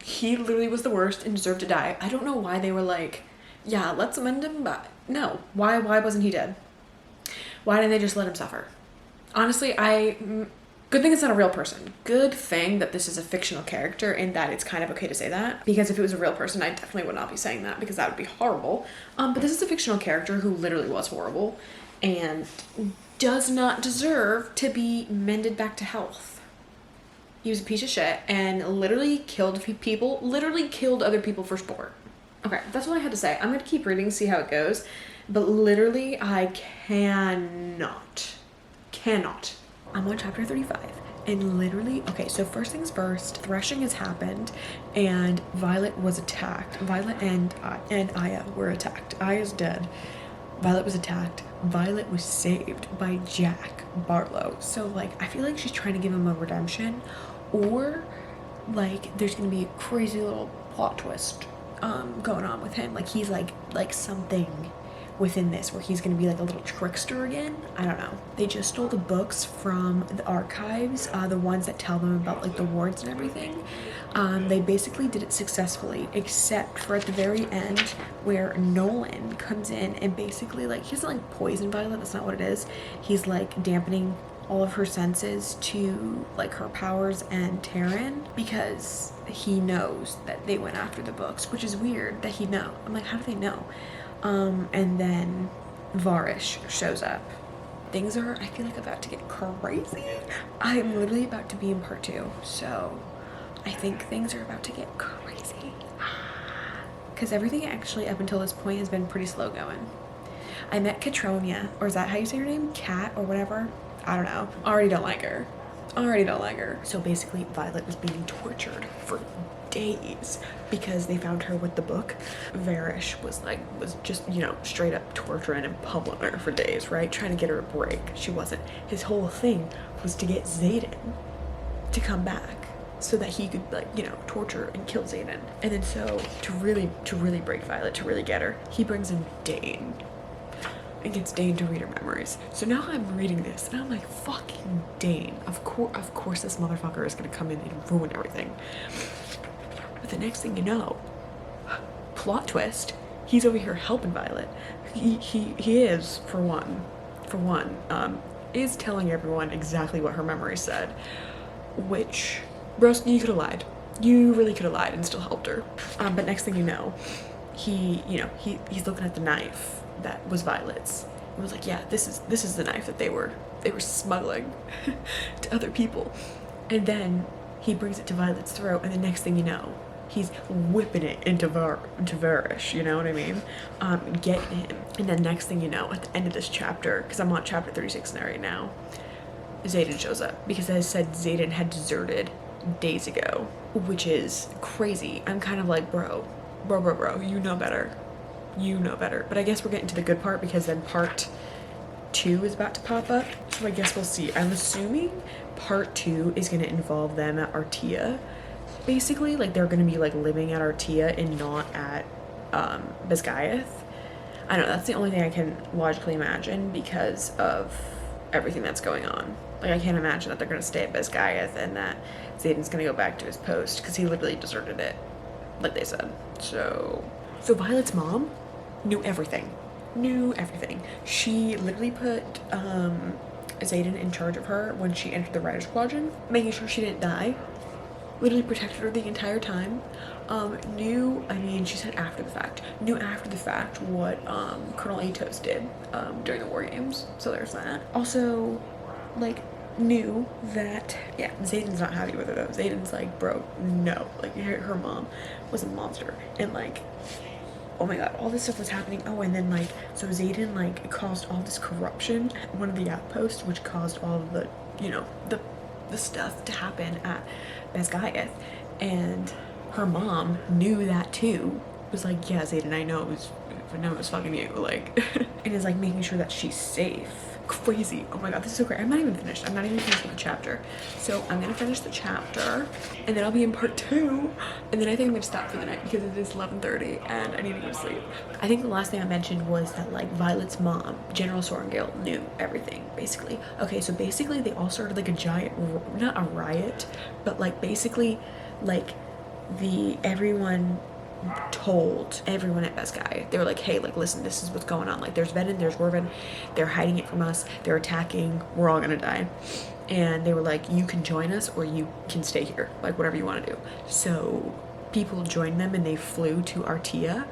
He literally was the worst and deserved to die. I don't know why they were like, yeah, let's amend him, but no. Why wasn't he dead? Why didn't they just let him suffer? Honestly, good thing it's not a real person. Good thing that this is a fictional character, and that it's kind of okay to say that. Because if it was a real person, I definitely would not be saying that, because that would be horrible. But this is a fictional character who literally was horrible and does not deserve to be mended back to health. He was a piece of shit and literally killed other people for sport. Okay, that's what I had to say. I'm going to keep reading, see how it goes. But literally, I cannot. I'm on chapter 35. And literally, okay, so first things first, threshing has happened and Violet was attacked. Violet and Aya were attacked. Aya's dead. Violet was attacked. Violet was saved by Jack Barlow. So, like, I feel like she's trying to give him a redemption, or, like, there's gonna be a crazy little plot twist going on with him. Like, he's, like something within this where he's gonna be, like, a little trickster again. I don't know. They just stole the books from the archives, the ones that tell them about, like, the wards and everything. They basically did it successfully, except for at the very end where Nolan comes in and basically, like, he doesn't, like, poison Violet, that's not what it is. He's, like, dampening all of her senses to, like, her powers and Taryn, because he knows that they went after the books, which is weird that he know. I'm like, how do they know? And then Varish shows up. Things are, I feel like, about to get crazy. I'm literally about to be in part 2, so I think things are about to get crazy. Because everything actually up until this point has been pretty slow going. I met Catronia, or is that how you say her name? Cat or whatever? I don't know. Already don't like her. So basically, Violet was being tortured for days because they found her with the book. Varish was just, you know, straight up torturing and pummeling her for days, right? Trying to get her a break. She wasn't. His whole thing was to get Xaden to come back so that he could, like, you know, torture and kill Xaden. And then so to really break Violet, to really get her, he brings in Dane and gets Dane to read her memories. So now I'm reading this and I'm like, fucking Dane. Of course this motherfucker is gonna come in and ruin everything. But the next thing you know, plot twist, he's over here helping Violet. He is, for one, is telling everyone exactly what her memory said, which, bros, you could have lied. You really could have lied and still helped her. But next thing you know, he's looking at the knife that was Violet's. It was like, yeah, this is the knife that they were smuggling to other people. And then he brings it to Violet's throat, and the next thing you know, he's whipping it into Varish, you know what I mean? Getting him. And then next thing you know, at the end of this chapter, because I'm on chapter 36 now right now, Xaden shows up. Because as I said, Xaden had deserted days ago, which is crazy. I'm kind of like, bro, you know better. You know better. But I guess we're getting to the good part, because then part 2 is about to pop up. So I guess we'll see. I'm assuming part 2 is going to involve them at Artia. Basically, like, they're going to be, like, living at Artia and not at Basgiath. I don't know, that's the only thing I can logically imagine because of everything that's going on. Like, I can't imagine that they're going to stay at Basgiath and that Xaden's going to go back to his post, because he literally deserted it, like they said. So Violet's mom knew everything. She literally put Xaden in charge of her when she entered the Rider Squadron, making sure she didn't die. Literally protected her the entire time. She said after the fact what Colonel Atos did during the war games. So there's that. Also, like, knew that, yeah, Xaden's not happy with her though. Xaden's like, bro, no. Like, her mom was a monster. And like, oh my god, all this stuff was happening. Oh, and then like, so Xaden like caused all this corruption at one of the outposts, which caused all of the, you know, the stuff to happen at Basgiath. And her mom knew that too. Was like, yeah, Xaden, I know it was fucking you, like, and is like making sure that she's safe. Crazy. Oh my god, this is so great. I'm not even finished with the chapter. So I'm gonna finish the chapter, and then I'll be in part 2, and then I think I'm gonna stop for the night because it is 11:30 and I need to go to sleep. I think the last thing I mentioned was that, like, Violet's mom, General Sorrengail, knew everything, basically. Okay, so basically they all started like a giant, not a riot, but like basically like everyone told everyone at Basgiath. They were like, hey, like, listen, this is what's going on. Like, there's Venin, there's Werven, they're hiding it from us, they're attacking, we're all gonna die. And they were like, you can join us or you can stay here, like, whatever you want to do. So people joined them and they flew to Artia,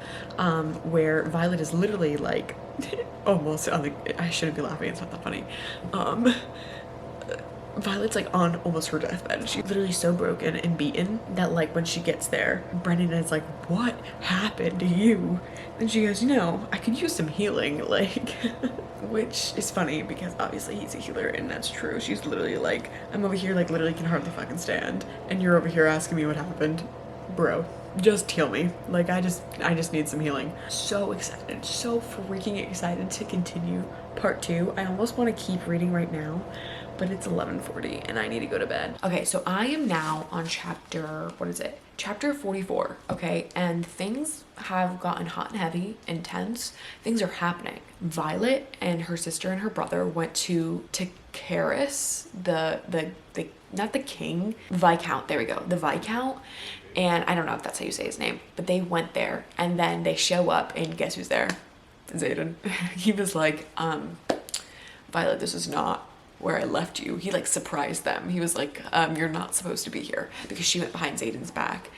where Violet is literally like almost on the, I shouldn't be laughing, it's not that funny. Violet's like on almost her deathbed. She's literally so broken and beaten that, like, when she gets there, Brennan is like, what happened to you? And she goes, you know, I could use some healing, like, which is funny because obviously he's a healer and that's true. She's literally like, I'm over here, like, literally can hardly fucking stand, and you're over here asking me what happened. Bro, just heal me. Like, I just need some healing. So excited, so freaking excited to continue part 2. I almost want to keep reading right now, but it's 11:40 and I need to go to bed. Okay, so I am now on chapter 44, okay? And things have gotten hot and heavy, intense. Things are happening. Violet and her sister and her brother went to Karis, not the king, Viscount, there we go, the Viscount. And I don't know if that's how you say his name, but they went there and then they show up and guess who's there? Xaden. He was like, Violet, this is not where I left you. He like surprised them. He was like, you're not supposed to be here, because she went behind Xaden's back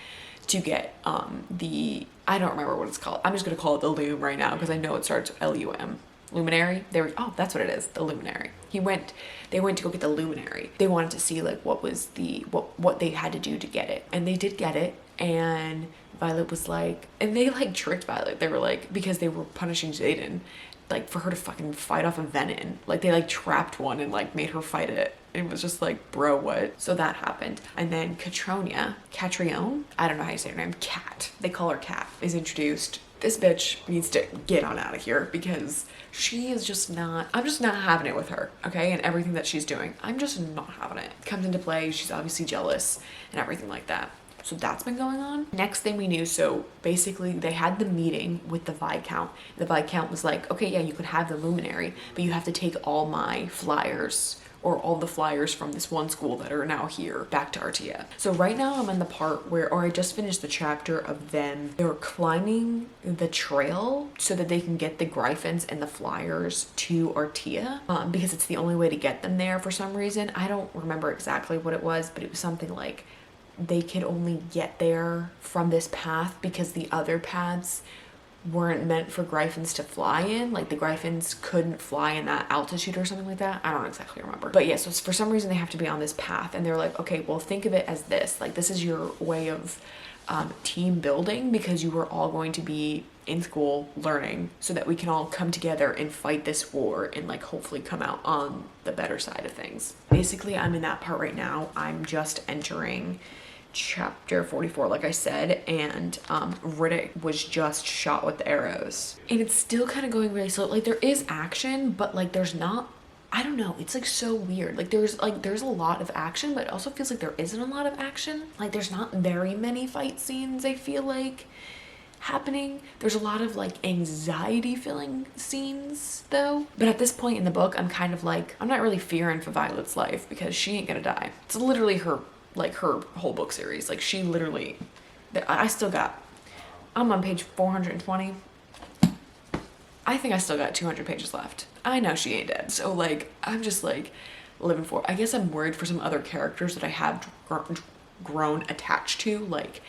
to get I don't remember what it's called. I'm just gonna call it the Loom right now because I know it starts with L-U-M. Luminary. Oh, that's what it is, the Luminary. They went to go get the Luminary. They wanted to see like what they had to do to get it, and they did get it. And Violet was like, and they like tricked Violet. They were like, because they were punishing Xaden, like, for her to fucking fight off a Venin. Like, they like trapped one and like made her fight it. It was just like, bro, what? So that happened. And then Catriona, I don't know how you say her name, Cat, they call her Cat, is introduced. This bitch needs to get on out of here because she is just not, I'm just not having it with her, okay? And everything that she's doing, I'm just not having it. Comes into play, she's obviously jealous and everything like that. So that's been going on. Next thing we knew, so basically they had the meeting with the Viscount. The Viscount was like, okay, yeah, you could have the Luminary, but you have to take all my flyers, or all the flyers from this one school that are now here, back to Artia. So right now I'm in the part where, or I just finished the chapter of them, they're climbing the trail so that they can get the Gryphons and the flyers to Artia, because it's the only way to get them there for some reason. I don't remember exactly what it was, but it was something like they could only get there from this path because the other paths weren't meant for Gryphons to fly in. Like the Gryphons couldn't fly in that altitude or something like that. I don't exactly remember. But yeah, so for some reason they have to be on this path, and they're like, okay, well, think of it as this. Like, this is your way of team building, because you were all going to be in school learning so that we can all come together and fight this war and like hopefully come out on the better side of things. Basically, I'm in that part right now. I'm just entering chapter 44, like I said, and Riddick was just shot with the arrows, and it's still kind of going really slow. Like, there is action, but like there's not, I don't know, it's like so weird. Like there's a lot of action, but it also feels like there isn't a lot of action. Like there's not very many fight scenes, I feel like, happening. There's a lot of like anxiety filling scenes though. But at this point in the book, I'm kind of like, I'm not really fearing for Violet's life because she ain't gonna die. It's literally her whole book series. Like, she literally, I'm on page 420. I think I still got 200 pages left. I know she ain't dead. So like, I'm just like living for, I guess I'm worried for some other characters that I have grown attached to. Like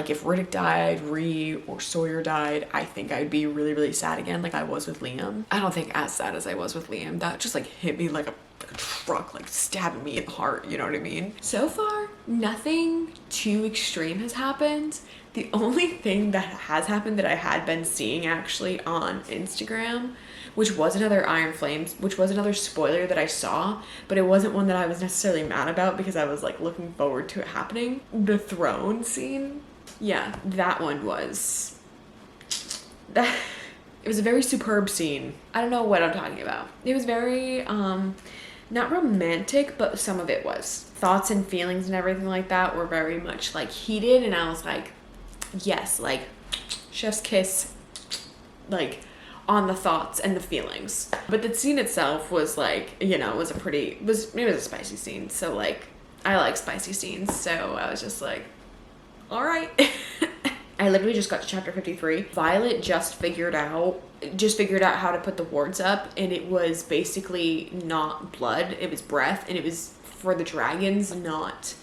if Riddick died, Ree or Sawyer died, I think I'd be really, really sad again, like I was with Liam. I don't think as sad as I was with Liam. That just like hit me like a truck, like stabbing me in the heart, you know what I mean? So far, nothing too extreme has happened. The only thing that has happened that I had been seeing actually on Instagram, which was another Iron Flames, which was another spoiler that I saw, but it wasn't one that I was necessarily mad about because I was like looking forward to it happening. The throne scene. Yeah, that one was, it was a very superb scene. I don't know what I'm talking about. It was very, not romantic, but some of it was. Thoughts and feelings and everything like that were very much like heated, and I was like, yes, like chef's kiss, like on the thoughts and the feelings. But the scene itself was like, you know, it was a spicy scene. So like, I like spicy scenes. So I was just like, all right. I literally just got to chapter 53. Violet just figured out how to put the wards up, and it was basically not blood, it was breath, and it was for the dragons, not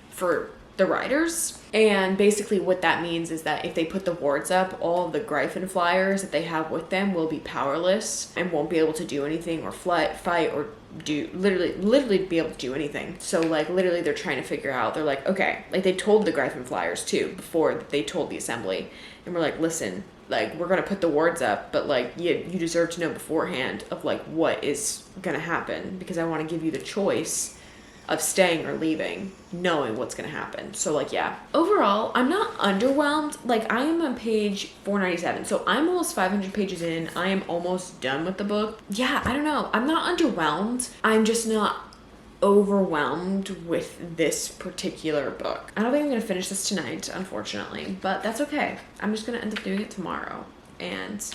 for the riders. And basically what that means is that if they put the wards up, all of the Gryphon flyers that they have with them will be powerless and won't be able to do anything or fight or do literally be able to do anything. So like literally they're trying to figure out, they're like, okay, like they told the Gryphon flyers too before they told the assembly, and we're like, listen, like we're gonna put the wards up, but like you deserve to know beforehand of like what is gonna happen, because I want to give you the choice of staying or leaving, knowing what's gonna happen. So like, yeah, overall I'm not underwhelmed. Like, I am on page 497, so I'm almost 500 pages in. I am almost done with the book. Yeah, I don't know, I'm not underwhelmed, I'm just not overwhelmed with this particular book. I don't think I'm gonna finish this tonight, unfortunately, but that's okay. I'm just gonna end up doing it tomorrow, and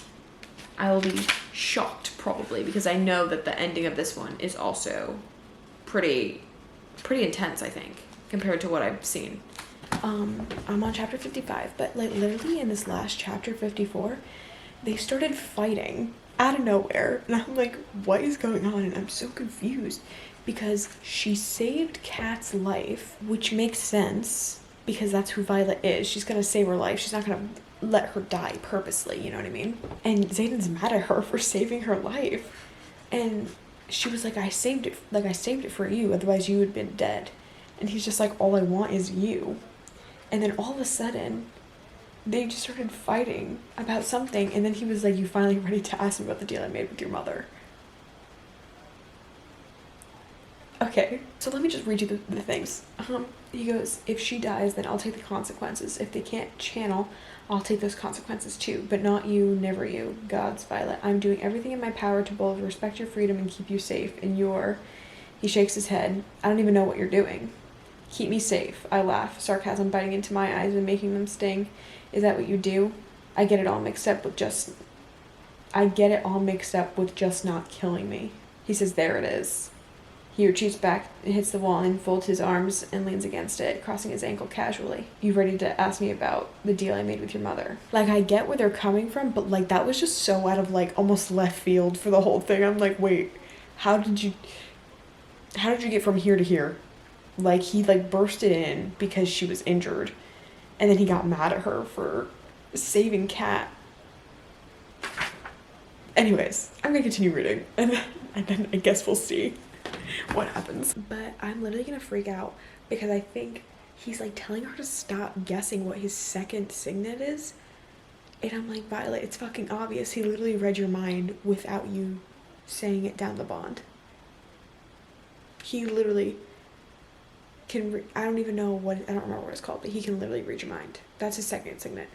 I will be shocked probably, because I know that the ending of this one is also pretty intense, I think, compared to what I've seen. I'm on chapter 55, but like literally in this last chapter 54, they started fighting out of nowhere, and I'm like, what is going on? And I'm so confused, because she saved Kat's life, which makes sense because that's who Violet is. She's gonna save her life. She's not gonna let her die purposely, you know what I mean? And Xanden's mad at her for saving her life, and she was like, I saved it for you, otherwise you would have been dead. And he's just like, all I want is you. And then all of a sudden, they just started fighting about something, and then he was like, you finally ready to ask me about the deal I made with your mother? Okay, so let me just read you the things. He goes, if she dies, then I'll take the consequences. If they can't channel, I'll take those consequences too. But not you, never you. God's Violet. I'm doing everything in my power to both respect your freedom and keep you safe. And he shakes his head. I don't even know what you're doing. Keep me safe. I laugh, sarcasm biting into my eyes and making them sting. Is that what you do? I get it all mixed up with just not killing me. He says, there it is. He retreats back and hits the wall and folds his arms and leans against it, crossing his ankle casually. You ready to ask me about the deal I made with your mother? Like, I get where they're coming from, but like that was just so out of like almost left field for the whole thing. I'm like, wait, how did you get from here to here? Like, he like bursted in because she was injured, and then he got mad at her for saving Kat. Anyways, I'm gonna continue reading and then I guess we'll see what happens. But I'm literally gonna freak out because I think he's like telling her to stop guessing what his second signet is. And I'm like, Violet, it's fucking obvious. He literally read your mind without you saying it down the bond. He literally can, I don't even know what, I don't remember what it's called, but he can literally read your mind. That's his second signet.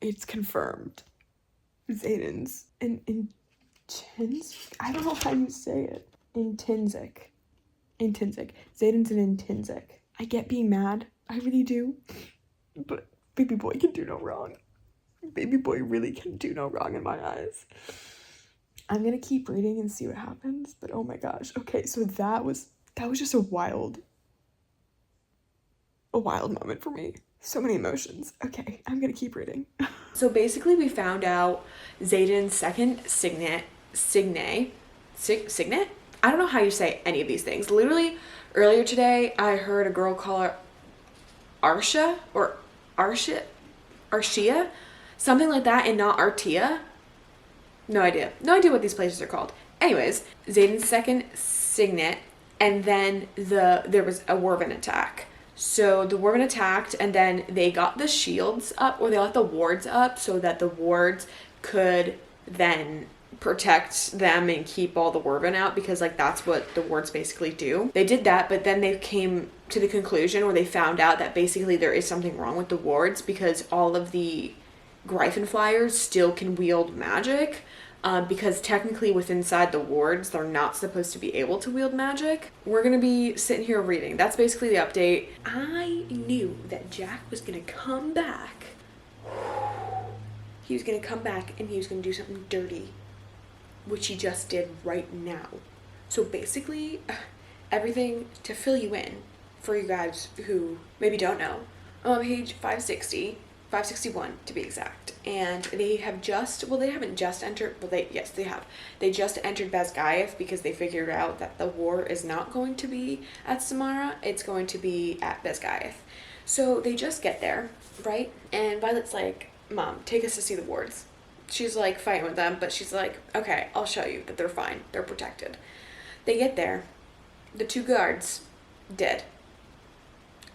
It's confirmed. Zayden's an intrinsic, I don't know how you say it. Intrinsic. Zayden's an intrinsic. I get being mad. I really do. But baby boy can do no wrong. Baby boy really can do no wrong in my eyes. I'm gonna keep reading and see what happens, but oh my gosh. Okay, so that was just a wild moment for me. So many emotions. Okay, I'm gonna keep reading. So basically we found out Zayden's second signet? I don't know how you say any of these things. Literally, earlier today, I heard a girl call her Arshia, something like that, and not Artia. No idea what these places are called. Anyways, Zayden's second signet, and then there was a Werven attack. So the Werven attacked, and then they got the shields up, or they got the wards up, so that the wards could then protect them and keep all the Werven out, because like that's what the wards basically do. They did that, but then they came to the conclusion, or they found out that basically there is something wrong with the wards, because all of the Greifenflyers still can wield magic, because technically within inside the wards they're not supposed to be able to wield magic. We're gonna be sitting here reading. That's basically the update. I knew that Jack was gonna come back. He was gonna come back and he was gonna do something dirty, which he just did right now. So basically, everything to fill you in for you guys who maybe don't know, I'm on page 561 to be exact, and they have just, well, they haven't just entered, well, yes, they have. They just entered Bezgaev because they figured out that the war is not going to be at Samara, it's going to be at Bezgaev. So they just get there, right? And Violet's like, Mom, take us to see the wards. She's like fighting with them, but she's like, okay, I'll show you that they're fine. They're protected. They get there. The two guards, dead.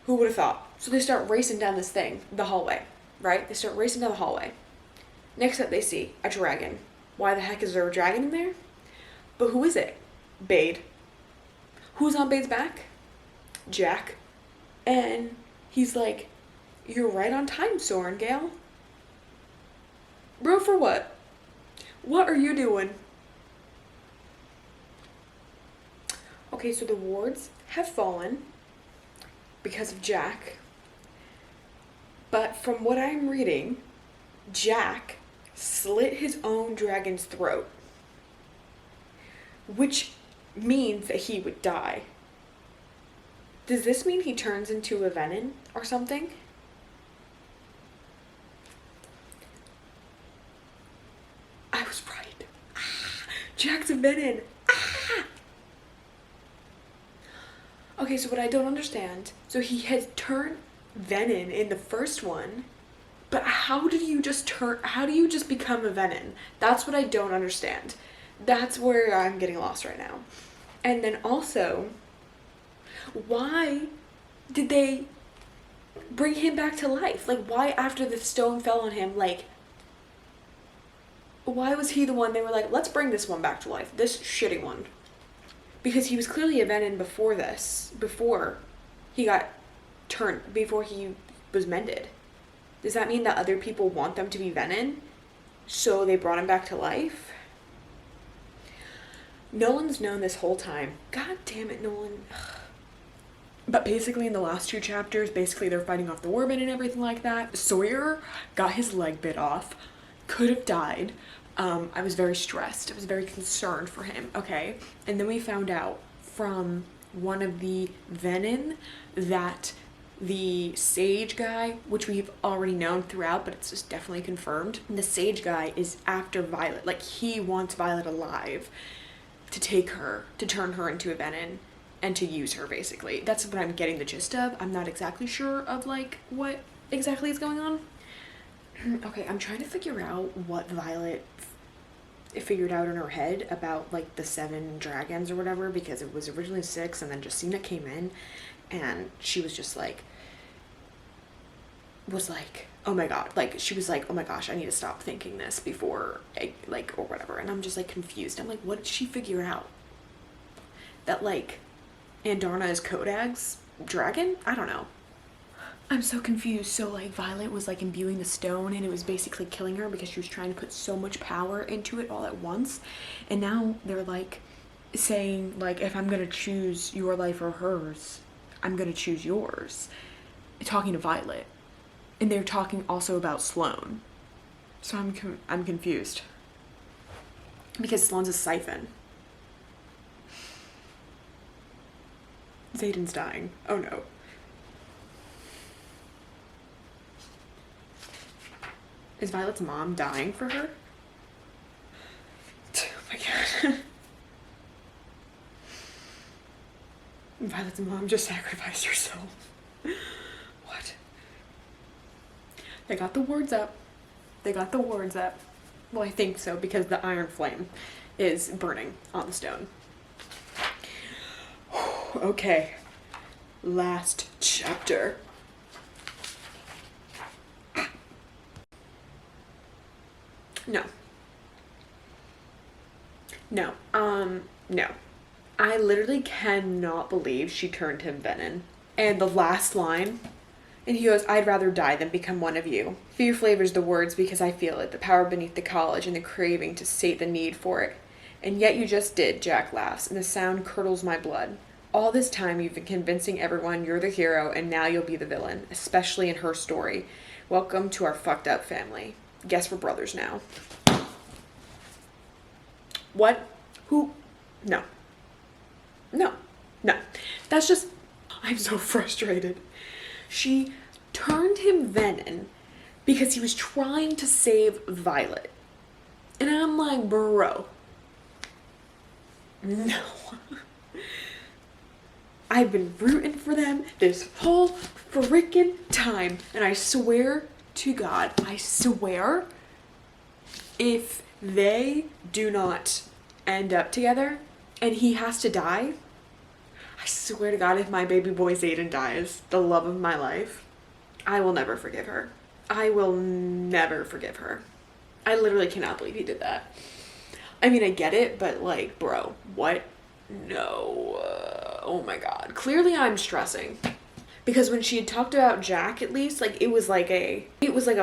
Who would have thought? So they start racing down this thing, the hallway, right? They start racing down the hallway. Next up, they see a dragon. Why the heck is there a dragon in there? But who is it? Bade. Who's on Bade's back? Jack. And he's like, you're right on time, Sorengale. Bro, for what? What are you doing? Okay, so the wards have fallen because of Jack. But from what I'm reading, Jack slit his own dragon's throat, which means that he would die. Does this mean he turns into a venom or something? I was right. Jack's a venom. Okay, so what I don't understand, so he has turned venom in the first one, but how do you just become a venom? That's what I don't understand. That's where I'm getting lost right now. And then also, why did they bring him back to life? Like, why after the stone fell on him, like, why was he the one they were like, let's bring this one back to life, this shitty one? Because he was clearly a venom before this, before he was mended. Does that mean that other people want them to be venom, so they brought him back to life? Nolan's known this whole time. God damn it, Nolan. But basically in the last two chapters, basically they're fighting off the Werben and everything like that. Sawyer got his leg bit off, could have died. I was very stressed. I was very concerned for him, okay? And then we found out from one of the venom that the sage guy, which we've already known throughout, but it's just definitely confirmed, the sage guy is after Violet. Like, he wants Violet alive to take her, to turn her into a venom and to use her, basically. That's what I'm getting the gist of. I'm not exactly sure of, like, what exactly is going on. Okay, I'm trying to figure out what Violet figured out in her head about like the 7 dragons or whatever, because it was originally 6 and then Justina came in and she was just like, oh my god, like she was like, oh my gosh, I need to stop thinking this before like or whatever. And I'm just like confused. I'm like, what did she figure out? That like Andarna is Kodag's dragon? I don't know. I'm so confused. So like Violet was like imbuing the stone and it was basically killing her because she was trying to put so much power into it all at once. And now they're like saying like, if I'm gonna choose your life or hers, I'm gonna choose yours. Talking to Violet. And they're talking also about Sloane. So I'm confused. Because Sloane's a siphon. Xaden's dying. Oh no. Is Violet's mom dying for her? Oh my god. Violet's mom just sacrificed herself. What? They got the words up. They got the words up. Well, I think so, because the iron flame is burning on the stone. Okay. Last chapter. No. No. No. I literally cannot believe she turned him venom. And the last line, and he goes, I'd rather die than become one of you. Fear flavors the words because I feel it, the power beneath the college and the craving to sate the need for it. And yet you just did, Jack laughs, and the sound curdles my blood. All this time you've been convincing everyone you're the hero and now you'll be the villain, especially in her story. Welcome to our fucked up family. Guess we're brothers now. What? Who? No. No. No. That's just... I'm so frustrated. She turned him venom because he was trying to save Violet. And I'm like, bro. No. I've been rooting for them this whole freaking time. And I swear to God, I swear, if they do not end up together and he has to die, I swear to God, if my baby boy Xaden dies, the love of my life, I will never forgive her. I will never forgive her. I literally cannot believe he did that. I mean, I get it, but like, bro, what? No. Oh my God. Clearly I'm stressing. Because when she had talked about Jack, at least, like, it was like a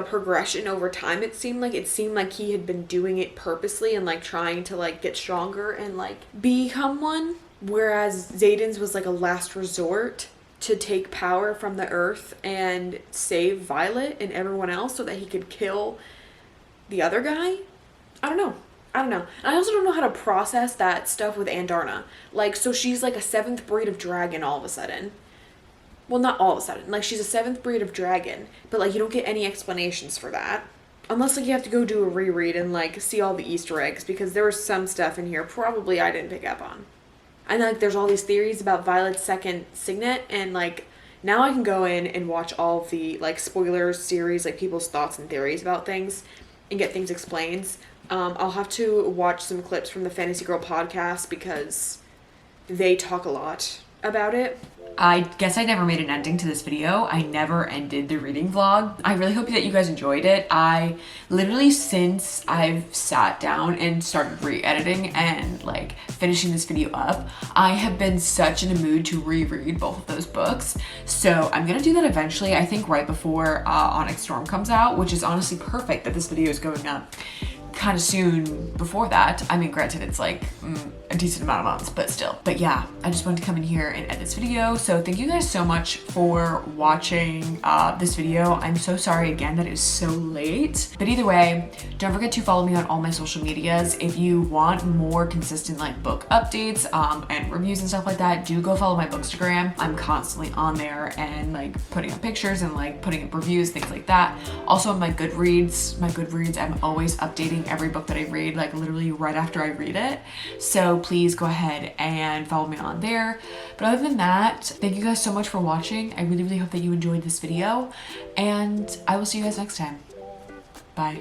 progression over time. It seemed like he had been doing it purposely and like trying to like get stronger and like become one. Whereas Xaden's was like a last resort to take power from the earth and save Violet and everyone else so that he could kill the other guy. I don't know. And I also don't know how to process that stuff with Andarna. Like, so she's like a 7th breed of dragon all of a sudden. Well, not all of a sudden. Like, she's a 7th breed of dragon. But, like, you don't get any explanations for that. Unless, like, you have to go do a reread and, like, see all the Easter eggs. Because there was some stuff in here probably I didn't pick up on. And, like, there's all these theories about Violet's second signet. And, like, now I can go in and watch all of the, like, spoilers series, like, people's thoughts and theories about things. And get things explained. I'll have to watch some clips from the Fantasy Girl podcast because they talk a lot about it. I guess I never made an ending to this video. I never ended the reading vlog. I really hope that you guys enjoyed it. I literally, since I've sat down and started re-editing and like finishing this video up, I have been such in a mood to reread both of those books. So I'm gonna do that eventually, I think right before Onyx Storm comes out, which is honestly perfect that this video is going up kind of soon before that. I mean, granted, it's like a decent amount of months, but still. But yeah, I just wanted to come in here and edit this video. So thank you guys so much for watching this video. I'm so sorry again that it was so late. But either way, don't forget to follow me on all my social medias. If you want more consistent like book updates and reviews and stuff like that, do go follow my Bookstagram. I'm constantly on there and like putting up pictures and like putting up reviews, things like that. Also on my Goodreads, I'm always updating every book that I read, like literally right after I read it. So please go ahead and follow me on there. But other than that, thank you guys so much for watching. I really, really hope that you enjoyed this video, and I will see you guys next time. Bye.